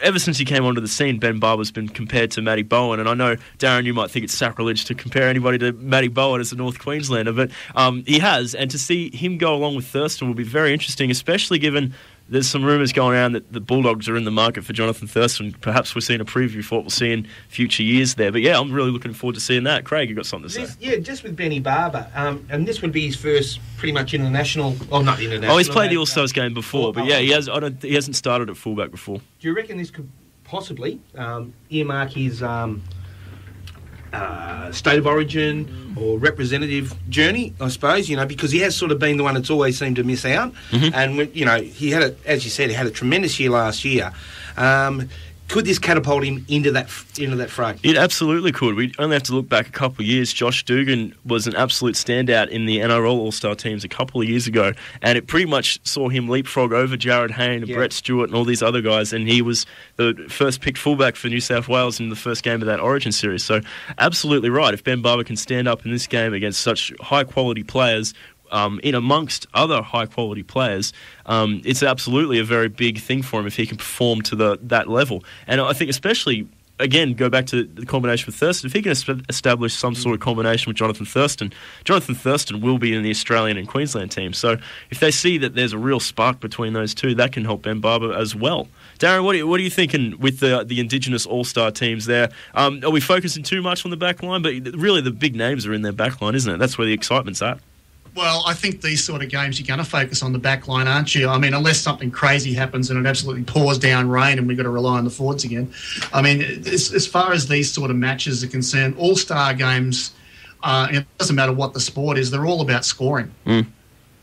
ever since he came onto the scene, Ben Barber's been compared to Matty Bowen, and I know, Darren, you might think it's sacrilege to compare anybody to Matty Bowen as a North Queenslander, but he has, and to see him go along with Thurston will be very interesting, especially given there's some rumours going around that the Bulldogs are in the market for Jonathan Thurston. Perhaps we're seeing a preview for what we'll see in future years there. But yeah, I'm really looking forward to seeing that. Craig, you've got something to say? Yeah, just with Benny Barber, and this would be his first pretty much international, not international. Oh, he's played the All-Stars game before, but yeah, he hasn't started at fullback before. Do you reckon this could possibly earmark his state of origin or representative journey, I suppose, because he has sort of been the one that's always seemed to miss out. Mm-hmm. And, when, he had, as you said, he had a tremendous year last year. Could this catapult him into that fray? It absolutely could. We only have to look back a couple of years. Josh Dugan was an absolute standout in the NRL All-Star teams a couple of years ago, and it pretty much saw him leapfrog over Jared Hayne and Brett Stewart and all these other guys, and he was the first picked fullback for New South Wales in the first game of that Origin series. So absolutely right. If Ben Barber can stand up in this game against such high-quality players, in amongst other high-quality players, it's absolutely a very big thing for him if he can perform to that level. And I think especially, again, go back to the combination with Thurston, if he can establish some sort of combination with Jonathan Thurston will be in the Australian and Queensland team. So if they see that there's a real spark between those two, that can help Ben Barber as well. Darren, what are you thinking with the Indigenous All-Star teams there? Are we focusing too much on the back line? But really the big names are in their back line, isn't it? That's where the excitement's at. Well, I think these sort of games you're going to focus on the back line, aren't you? I mean, unless something crazy happens and it absolutely pours down rain and we've got to rely on the forwards again. I mean, as far as these sort of matches are concerned, all-star games, it doesn't matter what the sport is, they're all about scoring. Mm.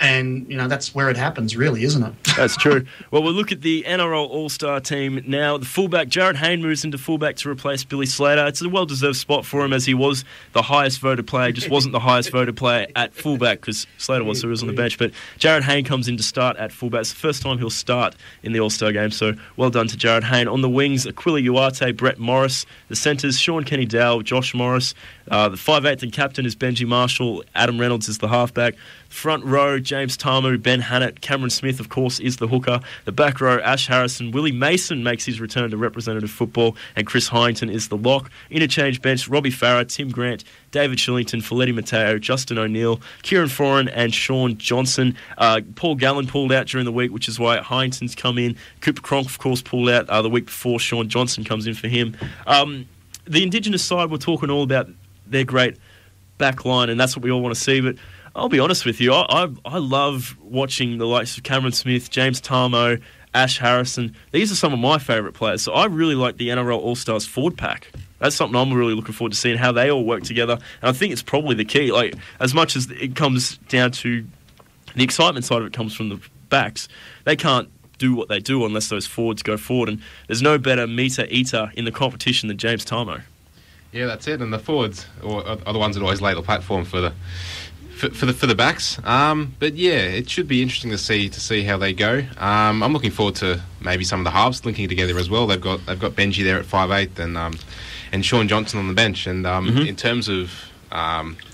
And, that's where it happens, really, isn't it? That's true. Well, we'll look at the NRL All-Star team now. The fullback, Jared Hayne, moves into fullback to replace Billy Slater. It's a well-deserved spot for him as he was the highest voted player, just wasn't the highest voted player at fullback because Slater was, so he was on the bench. But Jared Hayne comes in to start at fullback. It's the first time he'll start in the All-Star game, so well done to Jared Hayne. On the wings, Aquila Uarte, Brett Morris. The centres, Sean Kenny-Dowell, Josh Morris. The 5'8" and captain is Benji Marshall. Adam Reynolds is the halfback. Front row, James Tamu, Ben Hannett, Cameron Smith, of course, is the hooker. The back row, Ash Harrison, Willie Mason makes his return to representative football, and Chris Hyington is the lock. Interchange bench, Robbie Farah, Tim Grant, David Shillington, Folletti Mateo, Justin O'Neill, Kieran Foran, and Sean Johnson. Paul Gallen pulled out during the week, which is why Hyington's come in. Cooper Cronk, of course, pulled out the week before. Sean Johnson comes in for him. The Indigenous side, we're talking all about their great back line, and that's what we all want to see, but I'll be honest with you, I love watching the likes of Cameron Smith, James Tarmo, Ash Harrison. These are some of my favourite players. So I really like the NRL All-Stars forward pack. That's something I'm really looking forward to seeing, how they all work together. And I think it's probably the key. Like, as much as it comes down to the excitement side of it comes from the backs, they can't do what they do unless those forwards go forward. And there's no better meter eater in the competition than James Tarmo. Yeah, that's it. And the forwards are the ones that always lay the platform for for the backs. But yeah, it should be interesting to see how they go. I'm looking forward to maybe some of the halves linking together as well. They've got Benji there at 5'8" and Sean Johnson on the bench. And in terms of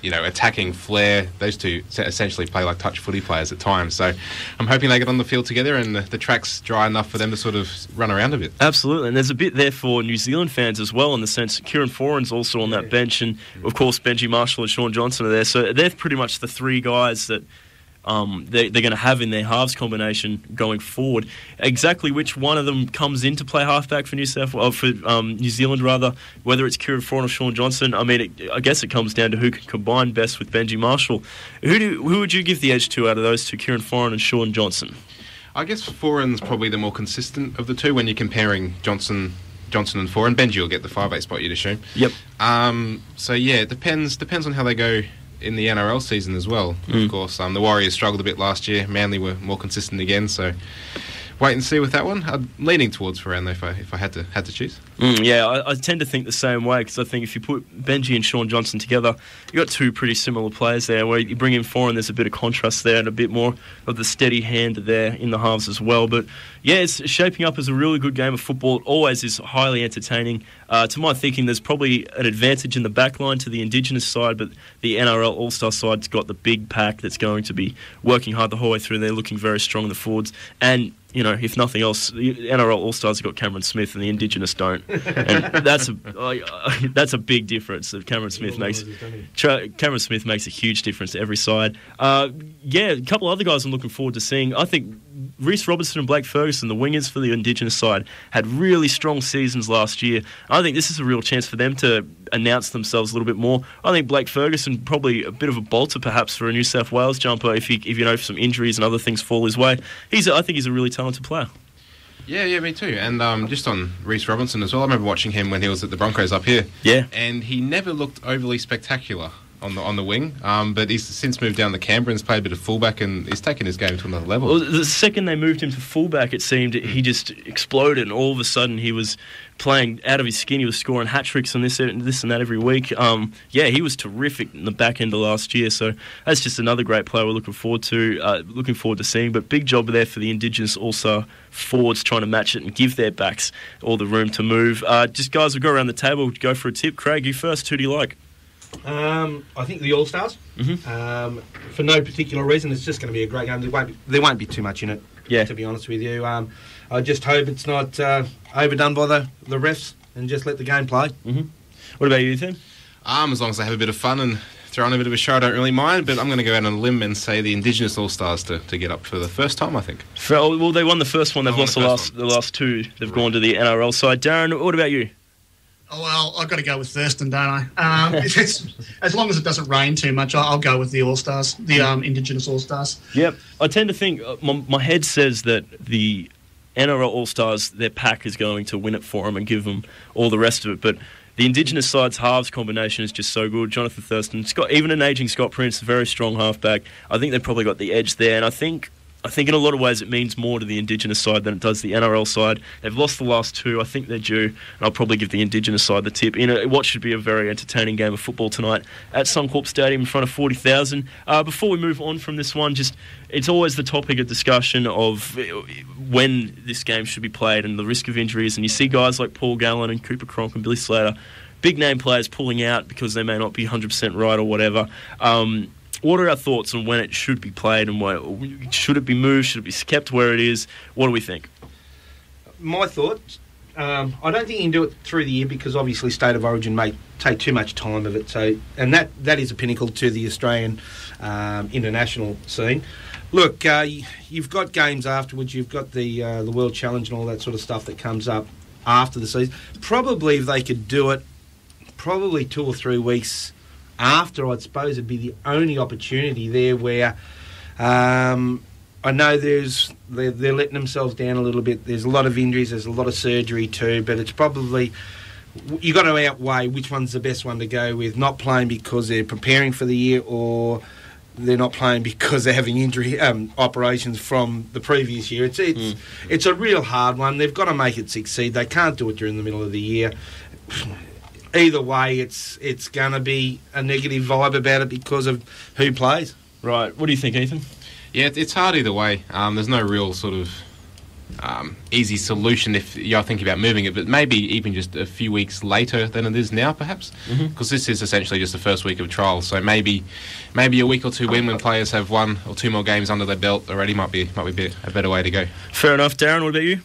attacking flair, those two essentially play like touch footy players at times. So I'm hoping they get on the field together and the track's dry enough for them to sort of run around a bit. Absolutely, and there's a bit there for New Zealand fans as well, in the sense that Kieran Foran's also on that bench, and of course Benji Marshall and Sean Johnson are there. So they're pretty much the three guys that they're going to have in their halves combination going forward. Exactly which one of them comes in to play halfback for New Zealand rather, whether it's Kieran Foran or Sean Johnson, I mean, I guess it comes down to who can combine best with Benji Marshall. Who would you give the edge to out of those two, Kieran Foran and Sean Johnson? I guess Foran's probably the more consistent of the two when you're comparing Johnson and Foran. Benji will get the 5'8" spot, you'd assume. Yep. So yeah, it depends on how they go in the NRL season as well. Of course, the Warriors struggled a bit last year. Manly were more consistent again, so wait and see with that one. I'm leaning towards Foran though, if I had to choose. Yeah, I tend to think the same way, because I think if you put Benji and Sean Johnson together, you've got two pretty similar players there. Where you bring in Foran, there's a bit of contrast there and a bit more of the steady hand there in the halves as well. But yeah, it's shaping up as a really good game of football. It always is highly entertaining. To my thinking, there's probably an advantage in the back line to the Indigenous side, but the NRL All-Star side's got the big pack that's going to be working hard the whole way through. They're looking very strong in the forwards. And if nothing else, the NRL All-Stars have got Cameron Smith and the Indigenous don't. And that's a big difference that Cameron Smith makes. Cameron Smith makes a huge difference to every side. Yeah, a couple of other guys I'm looking forward to seeing. I think Reece Robertson and Blake Ferguson, the wingers for the Indigenous side, had really strong seasons last year. I think this is a real chance for them to announce themselves a little bit more. I think Blake Ferguson, probably a bit of a bolter perhaps for a New South Wales jumper if if some injuries and other things fall his way. I think he's a really talented player. Yeah, me too. And just on Reece Robinson as well, I remember watching him when he was at the Broncos up here. Yeah. And he never looked overly spectacular on the wing, but he's since moved down to Canberra and has played a bit of fullback, and he's taken his game to another level. Well, the second they moved him to fullback, it seemed he just exploded, and all of a sudden he was playing out of his skin. He was scoring hat-tricks and this and that every week. He was terrific in the back end of last year, so that's just another great player we're looking forward to seeing. But big job there for the Indigenous also forwards, trying to match it and give their backs all the room to move. Just guys, we'll go around the table, go for a tip. Craig, you first. Who do you like? I think the All-Stars. For no particular reason, it's just going to be a great game. There won't be too much in it, to be honest with you. I just hope it's not overdone by the refs and just let the game play. What about you, Tim? As long as they have a bit of fun and throw on a bit of a show, I don't really mind, but I'm going to go out on a limb and say the Indigenous All-Stars to get up for the first time, I think. Well, they won the first one. They've lost the last two. They've gone to the NRL side. Darren, what about you? Oh, well, I've got to go with Thurston, don't I? As long as it doesn't rain too much, I'll go with the All-Stars, the Indigenous All-Stars. Yep. I tend to think, my head says that the NRL All-Stars, their pack is going to win it for them and give them all the rest of it, but the Indigenous side's halves combination is just so good. Jonathan Thurston, even an ageing Scott Prince, a very strong halfback. I think they've probably got the edge there, and I think in a lot of ways it means more to the Indigenous side than it does the NRL side. They've lost the last two. I think they're due, and I'll probably give the Indigenous side the tip in what should be a very entertaining game of football tonight at Suncorp Stadium in front of 40,000. Before we move on from this one, it's always the topic of discussion of when this game should be played and the risk of injuries, and you see guys like Paul Gallen and Cooper Cronk and Billy Slater, big name players pulling out because they may not be 100% right or whatever. What are our thoughts on when it should be played and should it be moved? Should it be kept where it is? What do we think? My thoughts, I don't think you can do it through the year because obviously State of Origin may take too much time of it. So, and that is a pinnacle to the Australian international scene. Look, you've got games afterwards. You've got the World Challenge and all that sort of stuff that comes up after the season. Probably if they could do it, probably 2 or 3 weeks after, I'd suppose it'd be the only opportunity there where I know they're letting themselves down a little bit. There's a lot of injuries, there's a lot of surgery too, but it's probably, you've got to outweigh which one's the best one to go with, not playing because they're preparing for the year or they're not playing because they're having injury operations from the previous year. It's a real hard one. They've got to make it succeed. They can't do it during the middle of the year. either way, it's going to be a negative vibe about it because of who plays. Right. What do you think, Ethan? Yeah, it's hard either way. There's no real sort of easy solution if you're thinking about moving it, but maybe even just a few weeks later than it is now, perhaps, because this is essentially just the first week of trial. So maybe a week or two in when players have 1 or 2 more games under their belt already might be a better way to go. Fair enough, Darren. What about you?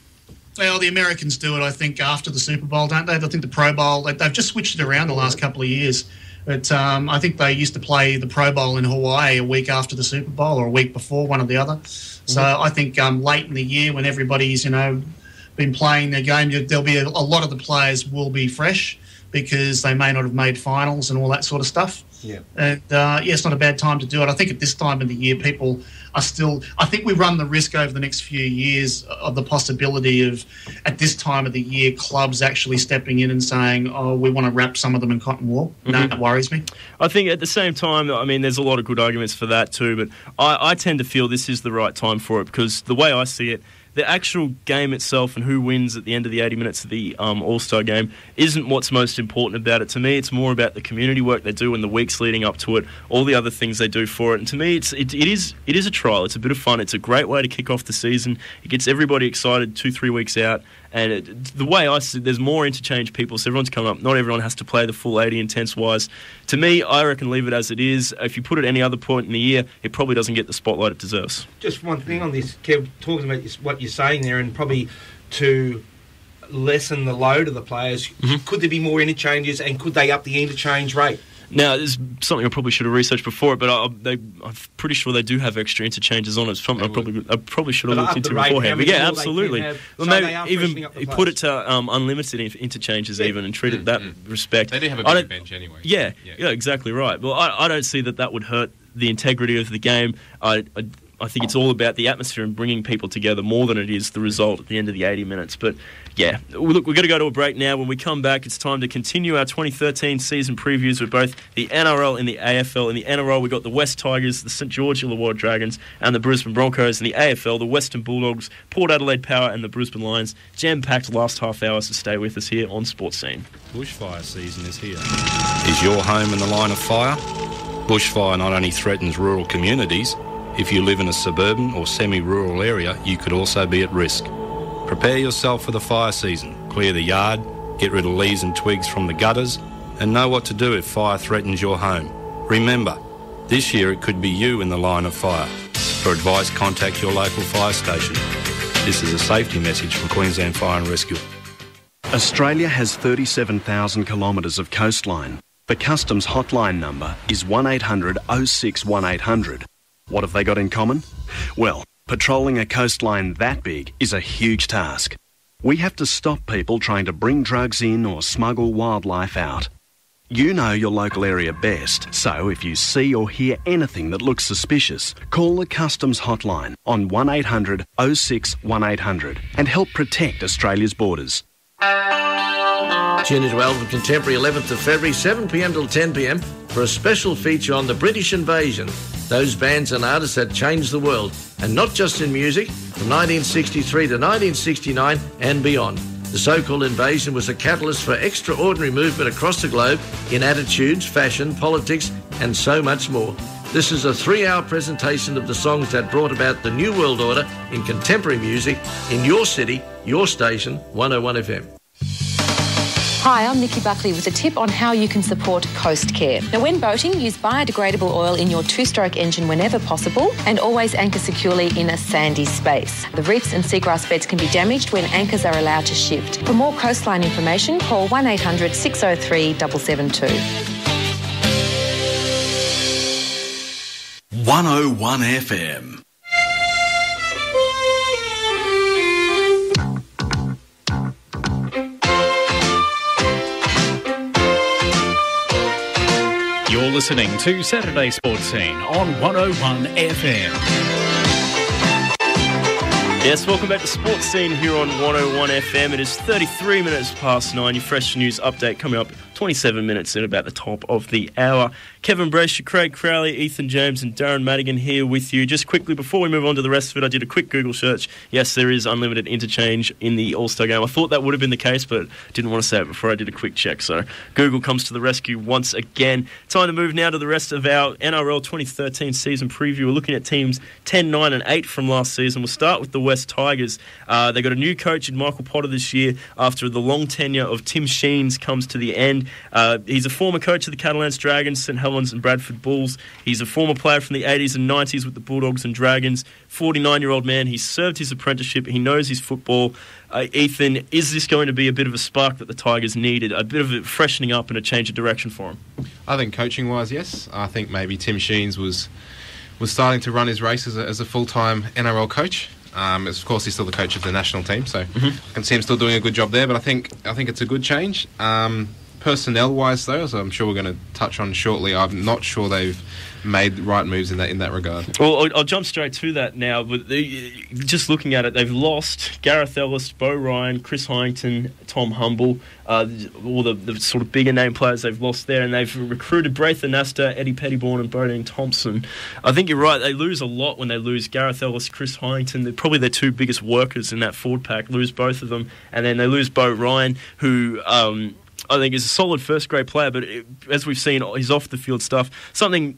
Well, the Americans do it, I think, after the Super Bowl, don't they? I think the Pro Bowl, they've just switched it around the last couple of years. But I think they used to play the Pro Bowl in Hawaii a week after the Super Bowl or a week before, one or the other. So I think late in the year when everybody's, been playing their game, there'll be a lot of the players will be fresh because they may not have made finals and all that sort of stuff. Yeah. And, it's not a bad time to do it. I think at this time of the year, people are still... I think we run the risk over the next few years of the possibility of, at this time of the year, clubs actually stepping in and saying, we want to wrap some of them in cotton wool. No, that worries me. I think at the same time, there's a lot of good arguments for that too, but I tend to feel this is the right time for it because the way I see it, the actual game itself and who wins at the end of the 80 minutes of the All-Star game isn't what's most important about it. To me, it's more about the community work they do in the weeks leading up to it, all the other things they do for it. And to me, it is a trial. It's a bit of fun. It's a great way to kick off the season. It gets everybody excited 2-3 weeks out. And the way I see it, there's more interchange people, so everyone's coming up. Not everyone has to play the full 80 intense-wise. To me, I reckon leave it as it is. If you put it any other point in the year, it probably doesn't get the spotlight it deserves. Just one thing on this, Kev, talking about what you're saying there, and probably to lessen the load of the players, could there be more interchanges, and could they up the interchange rate? Now, there's something I probably should have researched before it, but I'm pretty sure they do have extra interchanges on it. It's something I probably should have looked into beforehand. But yeah, absolutely. Well, maybe even put it to unlimited interchanges even and treat it that respect. They do have a big bench anyway. Yeah, exactly right. Well, I don't see that would hurt the integrity of the game. I think it's all about the atmosphere and bringing people together more than it is the result at the end of the 80 minutes. But, yeah, look, we're going to go to a break now. When we come back, it's time to continue our 2013 season previews with both the NRL and the AFL. In the NRL, we've got the West Tigers, the St George Illawarra Dragons, and the Brisbane Broncos. In the AFL, the Western Bulldogs, Port Adelaide Power, and the Brisbane Lions. Jam-packed last half hour, so stay with us here on Sportzscene. Bushfire season is here. Is your home in the line of fire? Bushfire not only threatens rural communities. If you live in a suburban or semi-rural area, you could also be at risk. Prepare yourself for the fire season. Clear the yard, get rid of leaves and twigs from the gutters, and know what to do if fire threatens your home. Remember, this year it could be you in the line of fire. For advice, contact your local fire station. This is a safety message from Queensland Fire and Rescue. Australia has 37,000 kilometres of coastline. The Customs hotline number is 1800 06 1800. What have they got in common? Well, patrolling a coastline that big is a huge task. We have to stop people trying to bring drugs in or smuggle wildlife out. You know your local area best, so if you see or hear anything that looks suspicious, call the Customs hotline on 1800 06 1800 and help protect Australia's borders. Tune into Melbourne Contemporary 11th of February, 7pm till 10pm for a special feature on the British invasion. Those bands and artists that changed the world, and not just in music, from 1963 to 1969 and beyond. The so-called invasion was a catalyst for extraordinary movement across the globe in attitudes, fashion, politics, and so much more. This is a 3-hour presentation of the songs that brought about the New World Order in contemporary music in your city, your station, 101 FM. Hi, I'm Nikki Buckley with a tip on how you can support Coast Care. Now, when boating, use biodegradable oil in your 2-stroke engine whenever possible and always anchor securely in a sandy space. The reefs and seagrass beds can be damaged when anchors are allowed to shift. For more coastline information, call 1800 603 772. 101 FM. You're listening to Saturday Sportscene on 101 FM. Yes, welcome back to Sportscene here on 101 FM. It is 33 minutes past 9. Your fresh news update coming up 27 minutes in, about the top of the hour. Kevin Braysher, Craig Crowley, Ethan James and Darren Madigan here with you. Just quickly, before we move on to the rest of it, I did a quick Google search. Yes, there is unlimited interchange in the All-Star game. I thought that would have been the case, but didn't want to say it before I did a quick check. So Google comes to the rescue once again. Time to move now to the rest of our NRL 2013 season preview. We're looking at teams 10, 9 and 8 from last season. We'll start with the West Tigers. They got a new coach in Michael Potter this year after the long tenure of Tim Sheens comes to the end. He's a former coach of the Catalans Dragons, St Helens and Bradford Bulls. He's a former player from the 80s and 90s with the Bulldogs and Dragons. 49-year-old man. He's served his apprenticeship. He knows his football. Ethan, is this going to be a bit of a spark that the Tigers needed, a bit of a freshening up and a change of direction for him? I think coaching-wise, yes. I think maybe Tim Sheens was starting to run his race as a full-time NRL coach. Of course, he's still the coach of the national team, so I can see him still doing a good job there. But I think it's a good change. Personnel-wise, though, as I'm sure we're going to touch on shortly, I'm not sure they've made the right moves in that regard. Well, I'll jump straight to that now. But just looking at it, they've lost Gareth Ellis, Bo Ryan, Chris Hyington, Tom Humble, all the sort of bigger name players they've lost there, and they've recruited Braithen Astor, Eddie Pettybourne and Bodine Thompson. I think you're right, they lose a lot when they lose Gareth Ellis, Chris Hyington. They're probably their two biggest workers in that forward pack, lose both of them, and then they lose Bo Ryan, who I think is a solid first-grade player, but as we've seen, his off-the-field stuff, something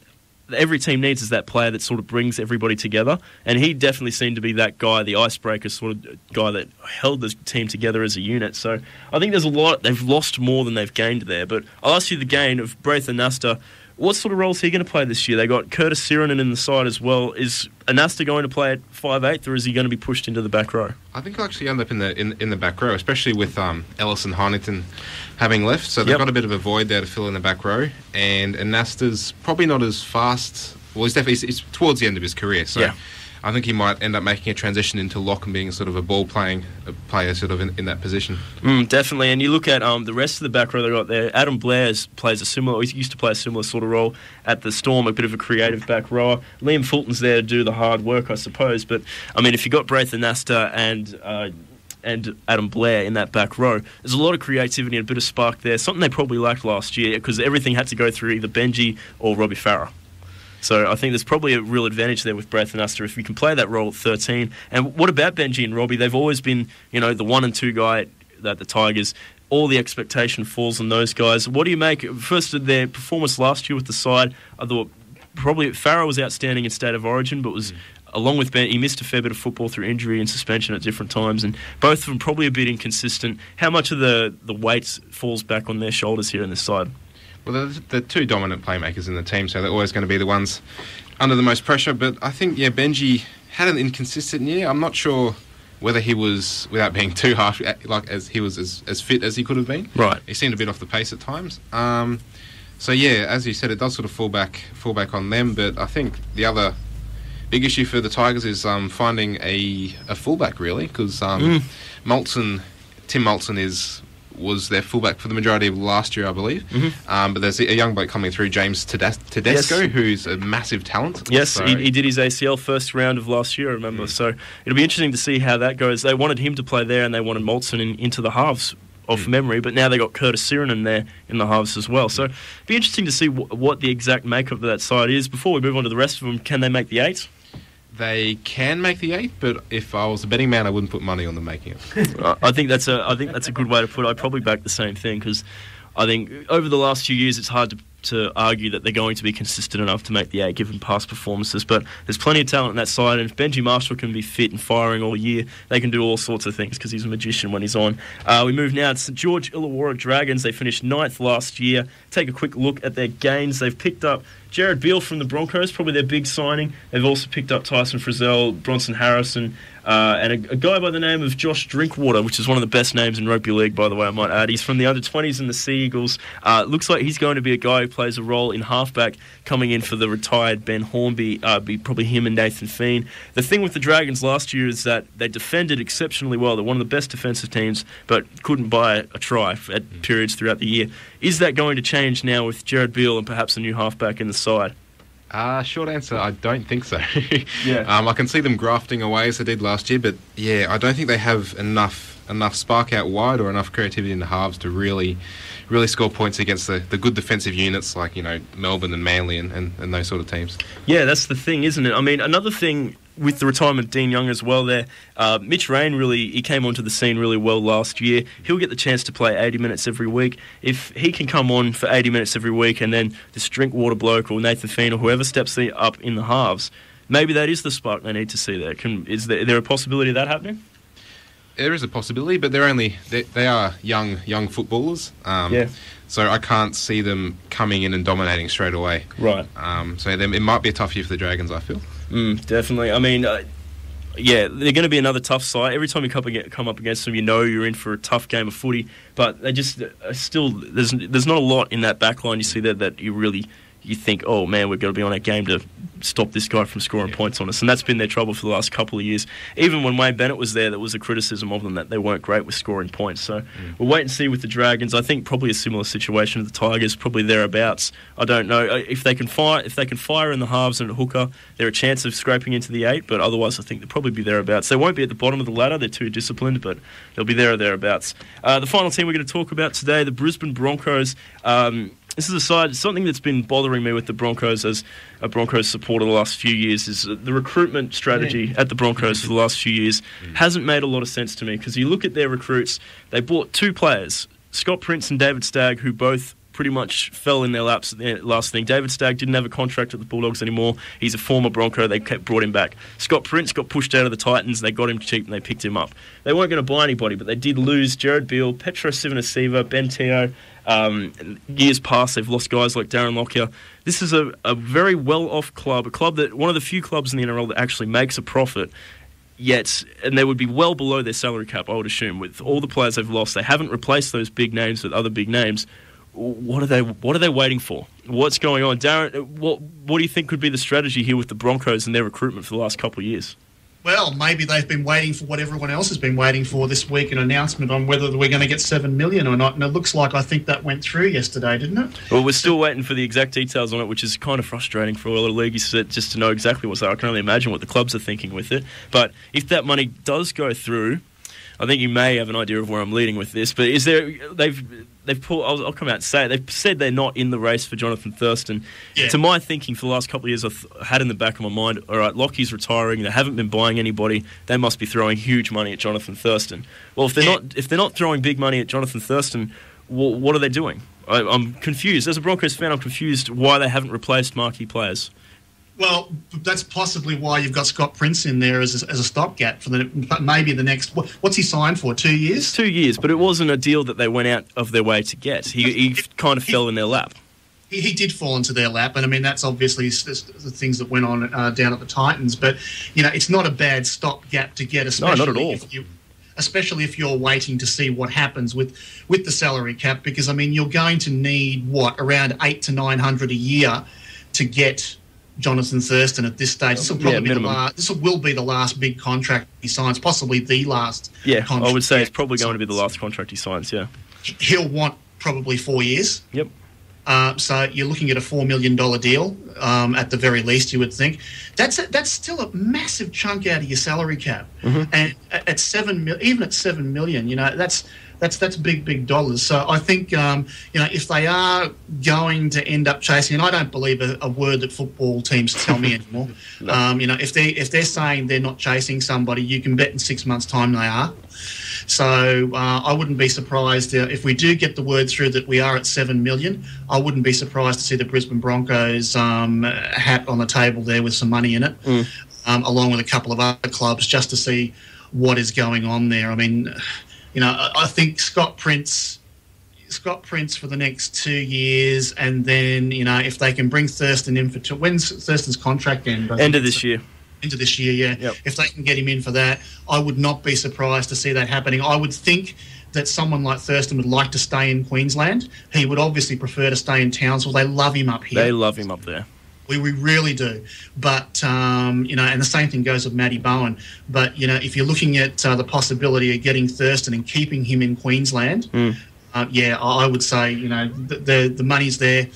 every team needs is that player that sort of brings everybody together, and he definitely seemed to be that guy, the icebreaker sort of guy that held the team together as a unit. So I think there's a lot, they've lost more than they've gained there, but I'll ask you the gain of Braithen Astor. What sort of role is he going to play this year? They got Curtis Sirenen in the side as well. Is Anasta going to play at 5'8", or is he going to be pushed into the back row? I think he'll actually end up in the back row, especially with Ellis and Hyington having left. So they've got a bit of a void there to fill in the back row. And Anasta's probably not as fast. Well, he's towards the end of his career. So I think he might end up making a transition into lock and being sort of a ball-playing player sort of in that position. Definitely. And you look at the rest of the back row they got there, Adam Blair he used to play a similar sort of role at the Storm, a bit of a creative back rower. Liam Fulton's there to do the hard work, I suppose. But, I mean, if you got Braithen Astor and Adam Blair in that back row, there's a lot of creativity and a bit of spark there, something they probably lacked last year because everything had to go through either Benji or Robbie Farah. So I think there's probably a real advantage there with Braithen Astor if you can play that role at 13. And what about Benji and Robbie? They've always been, the 1 and 2 guy at the Tigers. All the expectation falls on those guys. What do you make, first, of their performance last year with the side? I thought probably Farah was outstanding in State of Origin, but was, along with Ben, he missed a fair bit of football through injury and suspension at different times, and both of them probably a bit inconsistent. How much of the weight falls back on their shoulders here in this side? Well, they're two dominant playmakers in the team, so they're always going to be the ones under the most pressure. But I think, Benji had an inconsistent year. I'm not sure whether he was, without being too harsh, as he was as fit as he could have been. Right. He seemed a bit off the pace at times. So, as you said, it does sort of fall back on them. But I think the other big issue for the Tigers is finding a fullback, really, because Tim Moulton was their fullback for the majority of last year, I believe. But there's a young bloke coming through, James Tedesco, who's a massive talent. Yes, so he did his ACL first round of last year, I remember. So it'll be interesting to see how that goes. They wanted him to play there, and they wanted Moulton into the halves off memory, but now they got Curtis Sirenen there in the halves as well. So it'll be interesting to see what the exact makeup of that side is. Before we move on to the rest of them, can they make the 8? They can make the 8, but if I was a betting man, I wouldn't put money on them making it. I think that's a good way to put it. I'd probably back the same thing because I think over the last few years it's hard to argue that they're going to be consistent enough to make the 8 given past performances, but there's plenty of talent on that side, and if Benji Marshall can be fit and firing all year, they can do all sorts of things because he's a magician when he's on. We move now to St George Illawarra Dragons. They finished 9th last year. Take a quick look at their gains. They've picked up Jared Beale from the Broncos, probably their big signing. They've also picked up Tyson Frizzell, Bronson Harrison, and a guy by the name of Josh Drinkwater, which is one of the best names in rugby league, by the way, I might add. He's from the under-20s in the Sea Eagles. Looks like he's going to be a guy who plays a role in halfback, coming in for the retired Ben Hornby, be probably him and Nathan Feen. The thing with the Dragons last year is that they defended exceptionally well. They're one of the best defensive teams, but couldn't buy a try at periods throughout the year. Is that going to change now with Jared Beale and perhaps a new halfback in the side? Short answer, I don't think so. Yeah. I can see them grafting away as they did last year, but yeah, I don't think they have enough spark out wide or enough creativity in the halves to really score points against the good defensive units like, Melbourne and Manly and those sort of teams. Yeah, that's the thing, isn't it? I mean, another thing with the retirement of Dean Young as well there, Mitch Rain he came onto the scene really well last year. He'll get the chance to play 80 minutes every week. If he can come on for 80 minutes every week and then this Drinkwater bloke or Nathan Fien or whoever steps up in the halves, maybe that is the spark they need to see there. Is there a possibility of that happening? There is a possibility, but they are young footballers. So I can't see them coming in and dominating straight away. Right. So it might be a tough year for the Dragons, I feel. Definitely. I mean, they're going to be another tough side. Every time you come up against them, you're in for a tough game of footy. But they just still there's not a lot in that back line you see there that you think, oh man, we've got to be on our game to stop this guy from scoring points on us. And that's been their trouble for the last couple of years. Even when Wayne Bennett was there was a criticism of them that they weren't great with scoring points. So we'll wait and see with the Dragons. I think probably a similar situation to the Tigers, probably thereabouts. I don't know. If they can fire in the halves and at hooker, they're a chance of scraping into the 8, but otherwise I think they'll probably be thereabouts. They won't be at the bottom of the ladder, they're too disciplined, but they'll be there or thereabouts. The final team we're going to talk about today, the Brisbane Broncos. This is something that's been bothering me with the Broncos as a Broncos supporter the last few years is the recruitment strategy at the Broncos for the last few years hasn't made a lot of sense to me, because you look at their recruits, they bought 2 players, Scott Prince and David Stagg, who both pretty much fell in their laps at the last thing. David Stagg didn't have a contract at the Bulldogs anymore. He's a former Bronco. They brought him back. Scott Prince got pushed out of the Titans. They got him cheap and they picked him up. They weren't going to buy anybody, but they did lose Jared Beale, Petro Sivanasiva, Ben Teo. Years past, they've lost guys like Darren Lockyer. This is a very well-off club, a club that one of the few clubs in the NRL that actually makes a profit. And they would be well below their salary cap, I would assume, with all the players they've lost. They haven't replaced those big names with other big names. What are they waiting for? What's going on, Darren? What do you think could be the strategy here with the Broncos and their recruitment for the last couple of years? Well, maybe they've been waiting for what everyone else has been waiting for this week, an announcement on whether we're going to get $7 million or not. And it looks like I think that went through yesterday, didn't it? Well, we're still waiting for the exact details on it, which is kind of frustrating for all the leagues just to know exactly what's there. I can only imagine what the clubs are thinking with it. But if that money does go through, I think you may have an idea of where I'm leading with this. But is there? They've pulled. I'll come out and say it. They've said they're not in the race for Jonathan Thurston. Yeah. To my thinking, for the last couple of years, I've had in the back of my mind, all right, Lockie's retiring. They haven't been buying anybody. They must be throwing huge money at Jonathan Thurston. Well, if they're not throwing big money at Jonathan Thurston, what are they doing? I'm confused. As a Broncos fan, I'm confused why they haven't replaced marquee players. Well, that's possibly why you've got Scott Prince in there as a stopgap for maybe the next. What's he signed for? 2 years? 2 years, but it wasn't a deal that they went out of their way to get. He kind of fell in their lap. He did fall into their lap, and I mean that's obviously the things that went on down at the Titans. But it's not a bad stopgap to get, especially not at all. Especially if you're waiting to see what happens with the salary cap, because I mean you're going to need around $800 to $900 a year to get Jonathan Thurston at this stage. This will probably be the last big contract he signs, possibly the last. Yeah, I would say it's probably going to be the last contract he signs. Yeah, he'll want probably 4 years. Yep. So you're looking at a $4 million deal at the very least. You would think that's still a massive chunk out of your salary cap, and at even at $7 million, that's big dollars. So I think if they are going to end up chasing, and I don't believe a word that football teams tell me anymore. No. If they're saying they're not chasing somebody, you can bet in 6 months' time they are. So I wouldn't be surprised if we do get the word through that we are at $7 million. I wouldn't be surprised to see the Brisbane Broncos hat on the table there with some money in it, along with a couple of other clubs, just to see what is going on there. I mean, I think Scott Prince for the next 2 years, and then if they can bring Thurston in for when's Thurston's contract end? End of this year. Into this year, yeah. Yep. If they can get him in for that, I would not be surprised to see that happening. I would think that someone like Thurston would like to stay in Queensland. He would obviously prefer to stay in Townsville. They love him up here. They love him up there. We really do. But, and the same thing goes with Matty Bowen. But, if you're looking at the possibility of getting Thurston and keeping him in Queensland, I would say, the money's there.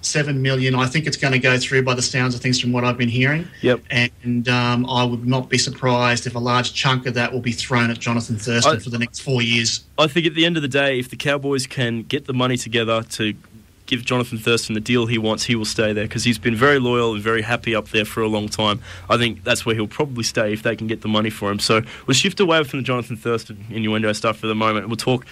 $7 million. I think it's going to go through by the sounds of things from what I've been hearing. Yep. And I would not be surprised if a large chunk of that will be thrown at Jonathan Thurston for the next 4 years. I think at the end of the day, if the Cowboys can get the money together to give Jonathan Thurston the deal he wants, he will stay there because he's been very loyal and very happy up there for a long time. I think that's where he'll probably stay if they can get the money for him. So we'll shift away from the Jonathan Thurston innuendo stuff for the moment. We'll talk.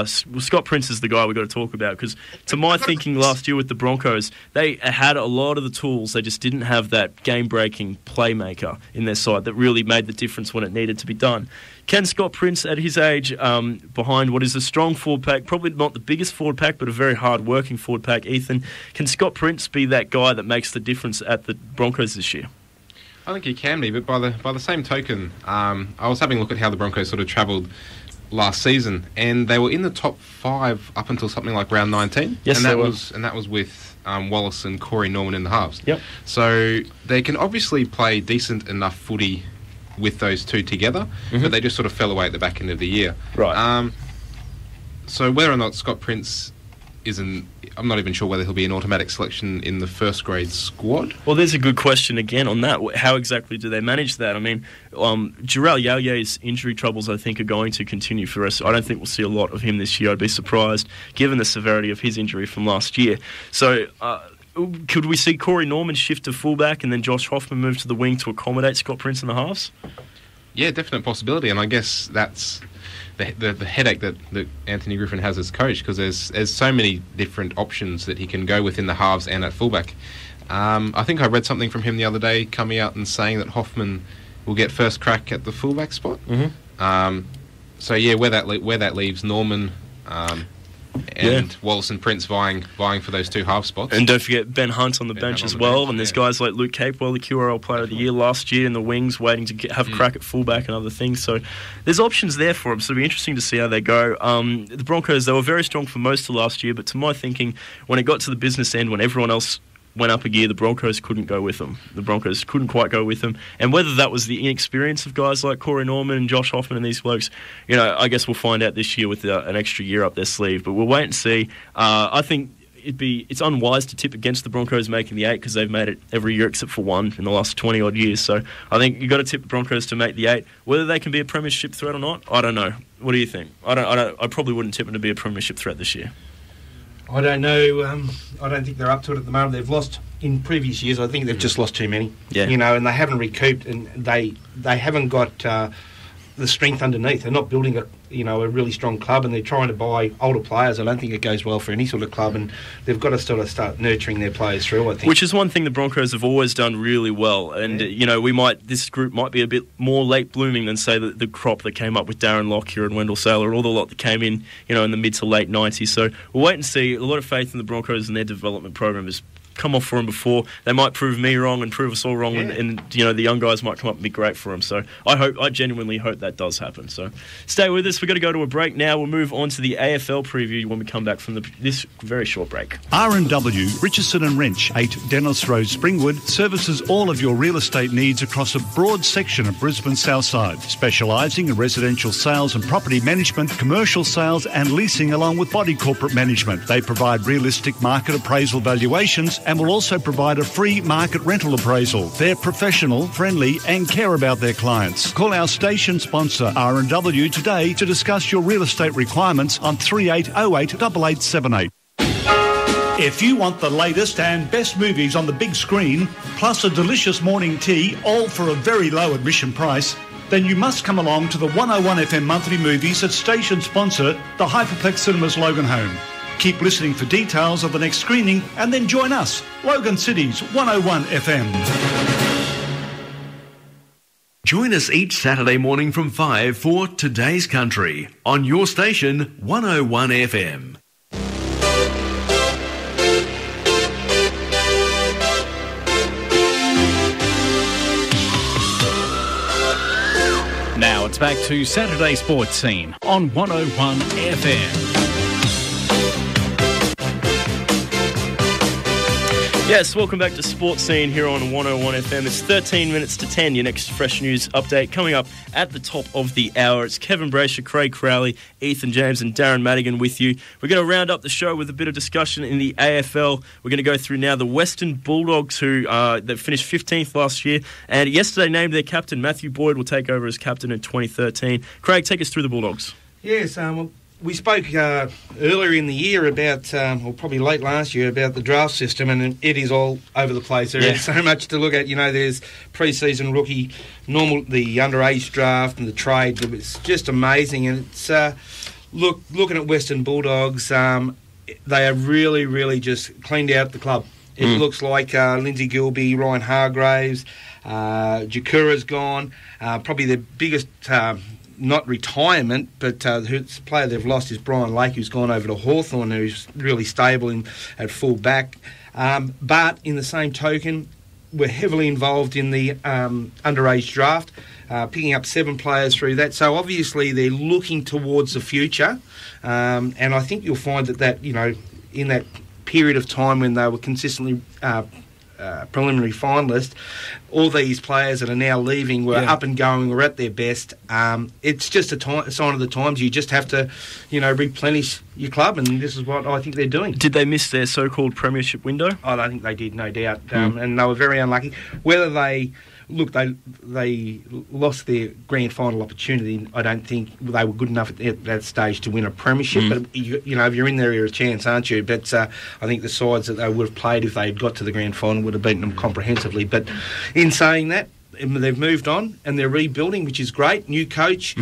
Scott Prince is the guy we've got to talk about because, to my thinking, last year with the Broncos, they had a lot of the tools. They just didn't have that game-breaking playmaker in their side that really made the difference when it needed to be done. Can Scott Prince, at his age, behind what is a strong forward pack, probably not the biggest forward pack, but a very hard-working forward pack, Ethan, can Scott Prince be that guy that makes the difference at the Broncos this year? I think he can be, but by the same token, I was having a look at how the Broncos sort of travelled last season, and they were in the top 5 up until something like round 19. Yes, and that was with Wallace and Corey Norman in the halves. Yep. So they can obviously play decent enough footy with those two together, but they just sort of fell away at the back end of the year. Right. So whether or not Scott Prince I'm not even sure whether he'll be an automatic selection in the first grade squad. Well, there's a good question again on that. How exactly do they manage that? I mean, Jarrell Yaye's injury troubles, I think, are going to continue for us. I don't think we'll see a lot of him this year. I'd be surprised, given the severity of his injury from last year. So could we see Corey Norman shift to fullback and then Josh Hoffman move to the wing to accommodate Scott Prince in the halves? Yeah, definite possibility, and I guess that's the headache that Anthony Griffin has as coach, because there's so many different options that he can go with in the halves and at fullback. I think I read something from him the other day coming out and saying that Hoffman will get first crack at the fullback spot. So yeah, where that leaves Norman and Wallace and Prince vying for those two half spots. And don't forget Ben Hunt on the bench as well. And there's guys like Luke Capewell, the QRL Player of the Year last year in the wings, waiting to have a crack at fullback and other things. So there's options there for them. So it'll be interesting to see how they go. The Broncos, they were very strong for most of last year, but to my thinking, when it got to the business end, when everyone else went up a gear, the Broncos couldn't go with them. The Broncos couldn't quite go with them. And whether that was the inexperience of guys like Corey Norman and Josh Hoffman and these blokes, I guess we'll find out this year with an extra year up their sleeve. But we'll wait and see. I think it's unwise to tip against the Broncos making the 8 because they've made it every year except for one in the last 20-odd years. So I think you've got to tip the Broncos to make the 8. Whether they can be a premiership threat or not, I don't know. What do you think? I probably wouldn't tip them to be a premiership threat this year. I don't know. I don't think they're up to it at the moment. They've lost in previous years. I think they've just lost too many. Yeah. And they haven't recouped, and they haven't got the strength underneath. They're not building a really strong club, and they're trying to buy older players. I don't think it goes well for any sort of club, and they've got to sort of start nurturing their players through, I think. Which is one thing the Broncos have always done really well, and this group might be a bit more late blooming than say the crop that came up with Darren Lockyer and Wendell Saylor, all the lot that came in in the mid to late 90s. So we'll wait and see. A lot of faith in the Broncos and their development program has come off for them before. They might prove me wrong and prove us all wrong, and the young guys might come up and be great for them. So I genuinely hope that does happen. So stay with us. We've got to go to a break now. We'll move on to the AFL preview when we come back from this very short break. R&W, Richardson and Wrench, 8 Dennis Road, Springwood, services all of your real estate needs across a broad section of Brisbane's south side, specialising in residential sales and property management, commercial sales and leasing, along with body corporate management. They provide realistic market appraisal valuations and will also provide a free market rental appraisal. They're professional, friendly and care about their clients. Call our station sponsor R&W today to discuss your real estate requirements on 3808 8878. If you want the latest and best movies on the big screen, plus a delicious morning tea, all for a very low admission price, then you must come along to the 101 FM monthly movies at station sponsor, the Hyperplex Cinemas Loganholme. Keep listening for details of the next screening and then join us, Logan City's 101 FM. Join us each Saturday morning from 5 for Today's Country on your station 101 FM. Now it's back to Saturday Sports Scene on 101 FM. Yes, welcome back to Sportzscene here on 101 FM. It's 13 minutes to 10, your next fresh news update coming up at the top of the hour. It's Kevin Braysher, Craig Crowley, Ethan James and Darren Madigan with you. We're going to round up the show with a bit of discussion in the AFL. We're going to go through now the Western Bulldogs, who that finished 15th last year, and yesterday named their captain. Matthew Boyd will take over as captain in 2013. Craig, take us through the Bulldogs. Yes, we spoke earlier in the year about, or probably late last year, about the draft system, and it is all over the place. There is so much to look at. You know, there's pre-season rookie, the underage draft, and the trade. It's just amazing. And it's looking at Western Bulldogs, they have really, really just cleaned out the club. It looks like Lindsay Gilbey, Ryan Hargraves, Jakura's gone. Probably the biggest... not retirement, but the player they've lost is Brian Lake, who's gone over to Hawthorn, who's really stable at full back. But in the same token, we're heavily involved in the underage draft, picking up 7 players through that. So obviously they're looking towards the future, and I think you'll find that you know, in that period of time when they were consistently preliminary finalist, all these players that are now leaving were up and going, were at their best. It's just a sign of the times. You just have to, you know, replenish your club, and this is what I think they're doing. Did they miss their so-called premiership window? I don't think they did, no doubt. And they were very unlucky. Whether they lost their grand final opportunity. I don't think they were good enough at that stage to win a premiership. But you know, if you're in there, you're a chance, aren't you? But I think the sides that they would have played if they had got to the grand final would have beaten them comprehensively. But in saying that, they've moved on and they're rebuilding, which is great. New coach,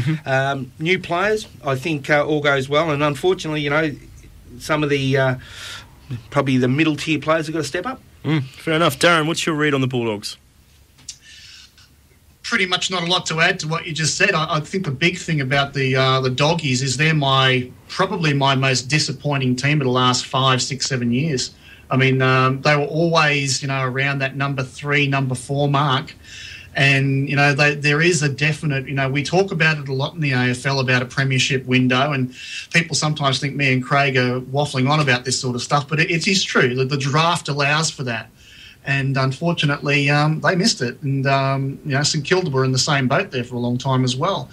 new players. I think all goes well. And unfortunately, you know, some of the probably the middle tier players have got to step up. Fair enough. Darren, what's your read on the Bulldogs? Pretty much not a lot to add to what you just said. I think the big thing about the Doggies is they're probably my most disappointing team of the last 5, 6, 7 years. I mean, they were always, you know, around that number 3, number 4 mark. And, you know, there is a definite, you know, we talk about it a lot in the AFL about a premiership window, and people sometimes think me and Craig are waffling on about this sort of stuff, but it is true. The draft allows for that. And unfortunately, they missed it. And, you know, St Kilda were in the same boat there for a long time as well.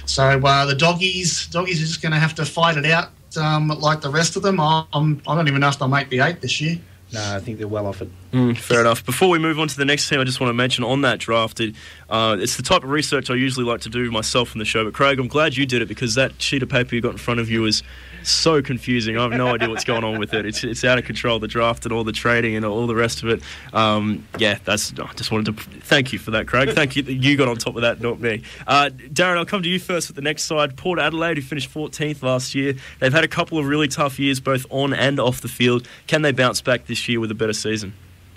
So the Doggies are just going to have to fight it out like the rest of them. I don't even know if they'll make the 8 this year. No, I think they're well off it. Fair enough. Before we move on to the next team, I just want to mention on that draft, it's the type of research I usually like to do myself on the show. But Craig, I'm glad you did it, because that sheet of paper you got in front of you is so confusing. I have no idea what's going on with it. It's out of control, the draft and all the trading and all the rest of it. I just wanted to thank you for that, Craig. Thank you that you got on top of that, not me. Darren, I'll come to you first with the next side. Port Adelaide, who finished 14th last year. They've had a couple of really tough years, both on and off the field. Can they bounce back this year with a better season?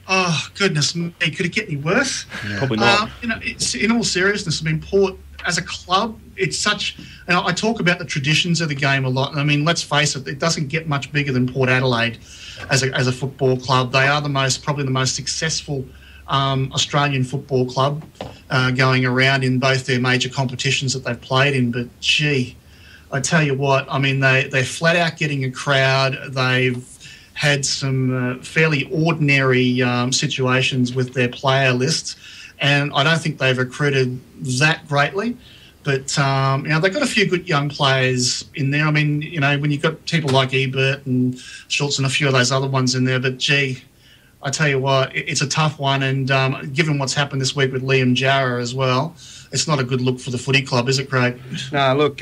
Oh, goodness me. Could it get any worse? Yeah. Probably not. You know, it's, in all seriousness, I mean, Port, as a club, it's such... You know, I talk about the traditions of the game a lot. I mean, let's face it, it doesn't get much bigger than Port Adelaide as a football club. They are probably the most successful Australian football club going around in both their major competitions that they've played in. But, gee, I tell you what, I mean, they're flat out getting a crowd. They've had some fairly ordinary situations with their player lists, and I don't think they've recruited that greatly. But, you know, they've got a few good young players in there. I mean, you know, when you've got people like Ebert and Schultz and a few of those other ones in there, but, gee, I tell you what, it's a tough one. And given what's happened this week with Liam Jarrah as well, it's not a good look for the footy club, is it, Craig? No, look,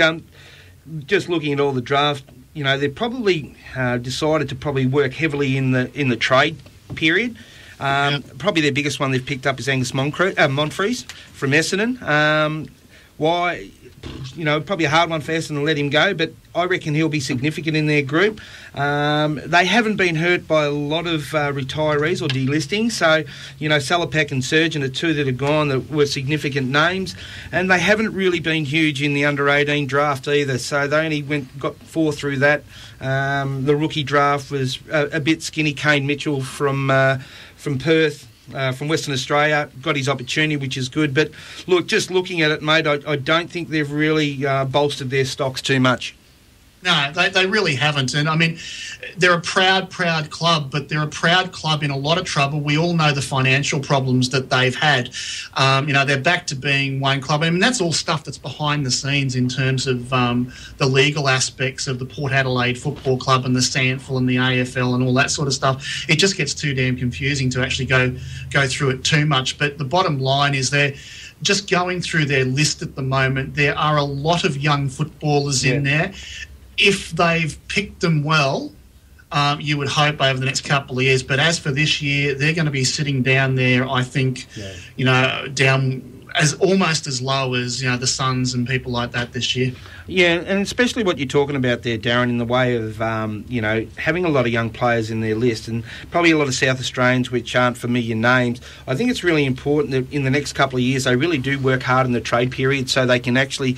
just looking at all the draft, you know, they've probably decided to probably work heavily in the trade period. Probably their biggest one they've picked up is Angus Monfries from Essendon. Why? You know, probably a hard one for Essendon to let him go, but I reckon he'll be significant in their group. They haven't been hurt by a lot of retirees or delistings, so, you know, Salapak and Surgeon are two that have gone that were significant names, and they haven't really been huge in the under-18 draft either, so they only got 4 through that. The rookie draft was a bit skinny. Kane Mitchell from Perth, from Western Australia, got his opportunity, which is good. But look, just looking at it, mate, I don't think they've really bolstered their stocks too much. No, they really haven't. And, I mean, they're a proud club, but they're a proud club in a lot of trouble. We all know the financial problems that they've had. They're back to being one club. I mean, that's all stuff that's behind the scenes in terms of the legal aspects of the Port Adelaide Football Club and the SANFL and the AFL and all that sort of stuff. It just gets too damn confusing to actually go through it too much. But the bottom line is they're just going through their list at the moment. There are a lot of young footballers in there. If they've picked them well, you would hope over the next couple of years. But as for this year, they're going to be sitting down there, I think, down as almost as low as, the Suns and people like that this year. Yeah, and especially what you're talking about there, Darren, in the way of, having a lot of young players in their list and probably a lot of South Australians which aren't familiar names. I think it's really important that in the next couple of years they really do work hard in the trade period so they can actually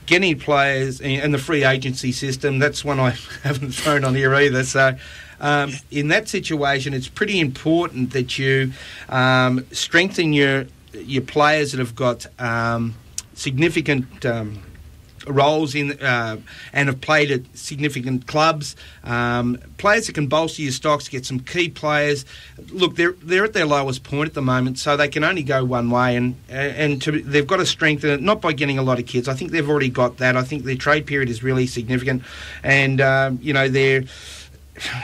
get any players and the free agency system. That's one I haven't thrown on here either. So in that situation, it's pretty important that you strengthen your players that have got significant roles in and have played at significant clubs. Players that can bolster your stocks, get some key players. Look, they're at their lowest point at the moment, so they can only go one way, and they've got to strengthen it, not by getting a lot of kids. I think they've already got that. I think their trade period is really significant, and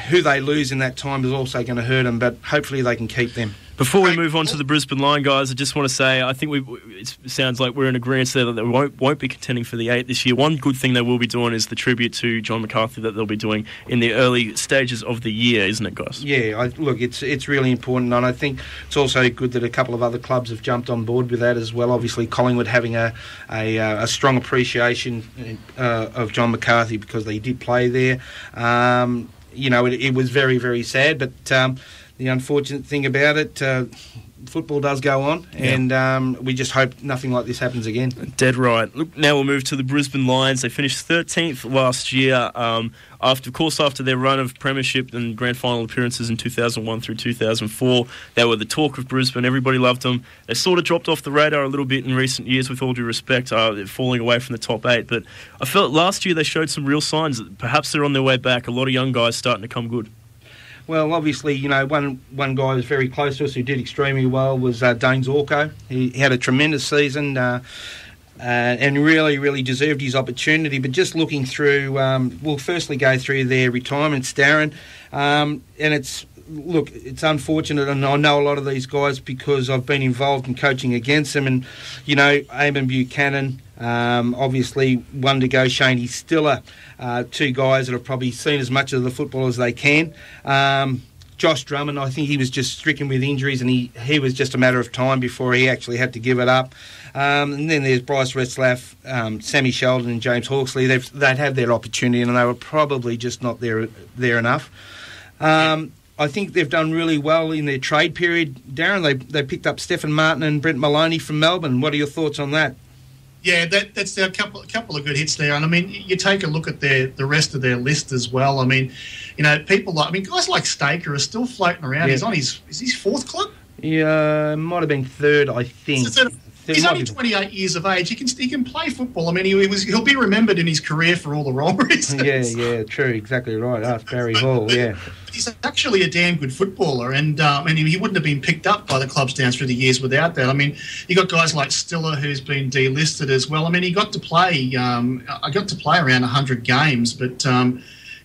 who they lose in that time is also going to hurt them, but hopefully they can keep them. Before we move on to the Brisbane Lion, guys, I just want to say I think it sounds like we're in agreement there that they won't be contending for the 8 this year. One good thing they will be doing is the tribute to John McCarthy that they'll be doing in the early stages of the year, isn't it, guys? Yeah, it's really important, and I think it's also good that a couple of other clubs have jumped on board with that as well. Obviously, Collingwood having a strong appreciation of John McCarthy because they did play there. It was very, very sad, but the unfortunate thing about it, football does go on, and we just hope nothing like this happens again. Dead right. Look, now we'll move to the Brisbane Lions. They finished 13th last year after their run of premiership and grand final appearances in 2001 through 2004. They were the talk of Brisbane. Everybody loved them. They sort of dropped off the radar a little bit in recent years, with all due respect, falling away from the top 8. But I felt last year they showed some real signs that perhaps they're on their way back. A lot of young guys starting to come good. Well, obviously, one guy who was very close to us who did extremely well was Dane Zorko. He had a tremendous season and really, really deserved his opportunity. But just looking through, we'll firstly go through their retirements, Darren. And it's unfortunate, and I know a lot of these guys because I've been involved in coaching against them. And, Eamon Buchanan, obviously one to go, Shane Stiller, two guys that have probably seen as much of the football as they can. Josh Drummond, I think he was just stricken with injuries, and he was just a matter of time before he actually had to give it up. And then there's Bryce Retzlaff, Sammy Sheldon and James Hawksley. They'd had their opportunity, and they were probably just not there enough. I think they've done really well in their trade period. Darren, they picked up Stephen Martin and Brent Maloney from Melbourne. What are your thoughts on that? Yeah, that's a couple of good hits there. And, I mean, you take a look at the rest of their list as well. I mean, guys like Staker are still floating around. Yeah. Is his fourth club? Yeah, might have been third, I think. He's only 28 years of age. He can play football. I mean, he'll be remembered in his career for all the wrong reasons. Yeah, true, exactly right. That's Barry Hall, yeah. He's actually a damn good footballer, and he wouldn't have been picked up by the clubs down through the years without that. I mean, you got guys like Stiller, who's been delisted as well. I mean, he got to play. I got to play around 100 games, but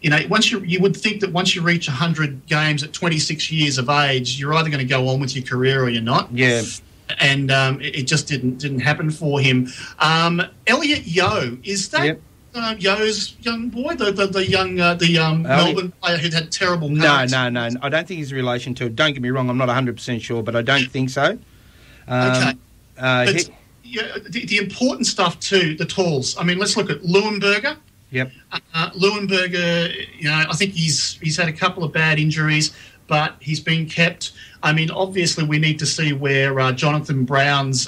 you would think that once you reach 100 games at 26 years of age, you're either going to go on with your career or you're not. Yeah. And it just didn't happen for him. Elliot Yeo, is that? Yep. Yo's young boy, the young Melbourne player who had terrible parents? No. I don't think he's in relation to. Don't get me wrong, I'm not 100% sure, but I don't think so. Okay. The important stuff too, the talls. I mean, let's look at Leuenberger. Yep. Leuenberger, I think he's had a couple of bad injuries, but he's been kept. I mean, obviously, we need to see where Jonathan Brown's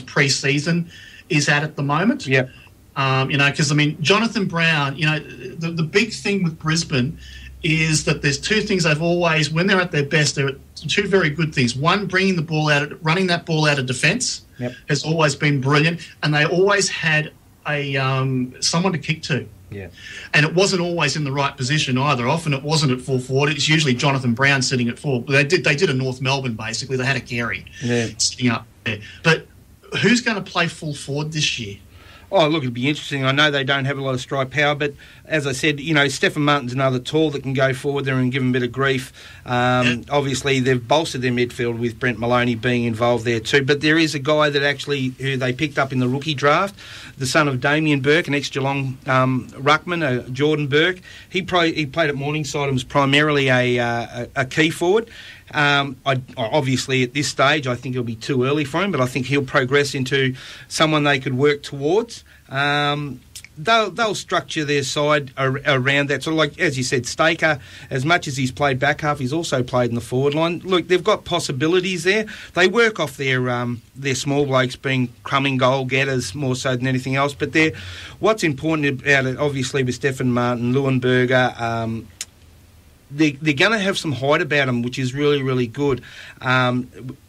pre-season is at the moment. Yep. Because, I mean, Jonathan Brown, the big thing with Brisbane is that there's two things they've always, when they're at their best, there are two very good things. One, running that ball out of defence has always been brilliant, and they always had someone to kick to. Yeah. And it wasn't always in the right position either. Often it wasn't at full forward. It's usually Jonathan Brown sitting at full. They did a North Melbourne, basically. They had a Gary sitting up there. But who's going to play full forward this year? Oh, look, it'd be interesting. I know they don't have a lot of strike power, but as I said, Stephen Martin's another tall that can go forward there and give them a bit of grief. Obviously, they've bolstered their midfield with Brent Maloney being involved there too. But there is a guy who they picked up in the rookie draft, the son of Damien Burke, an ex-Geelong ruckman, Jordan Burke. He played at Morningside and was primarily a key forward. Obviously, at this stage, I think it'll be too early for him, but I think he'll progress into someone they could work towards. They'll structure their side around that. So, like, as you said, Staker, as much as he's played back half, he's also played in the forward line. Look, they've got possibilities there. They work off their small blokes being crumbing goal getters more so than anything else. But what's important about it, obviously, with Stephen Martin, Leuenberger, they're going to have some height about them, which is really, really good,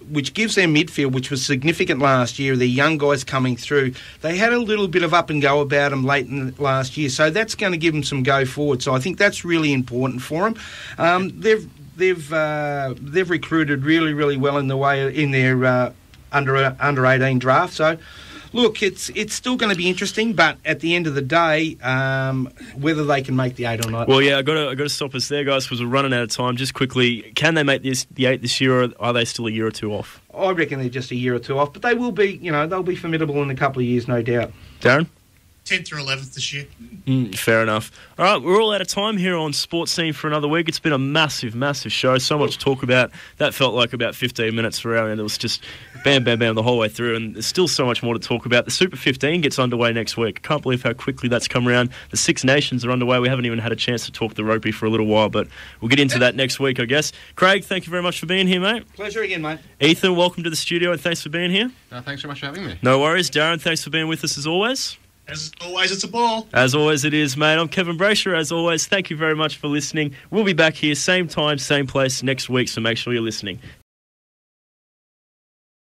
which gives their midfield, which was significant last year, the young guys coming through. They had a little bit of up and go about them late in last year, so that's going to give them some go forward. So I think that's really important for them. They've recruited really, really well in their under 18 draft. So. Look, it's still going to be interesting, but at the end of the day, whether they can make the 8 or not. Well, yeah, I got to stop us there, guys, because we're running out of time. Just quickly, can they make the 8 this year, or are they still a year or two off? I reckon they're just a year or two off, but they will be. They'll be formidable in a couple of years, no doubt. Darren? 10th or 11th this year. Fair enough. All right, we're all out of time here on Sports Scene for another week. It's been a massive, massive show. So much to talk about. That felt like about 15 minutes for our end. It was just bam, bam, bam the whole way through, and there's still so much more to talk about. The Super 15 gets underway next week. I can't believe how quickly that's come around. The Six Nations are underway. We haven't even had a chance to talk the ropey for a little while, but we'll get into that next week, I guess. Craig, thank you very much for being here, mate. Pleasure again, mate. Ethan, welcome to the studio, and thanks for being here. Thanks very much for having me. No worries. Darren, thanks for being with us as always. As always, it's a ball. As always, it is, mate. I'm Kevin Braysher. As always, thank you very much for listening. We'll be back here, same time, same place next week, so make sure you're listening.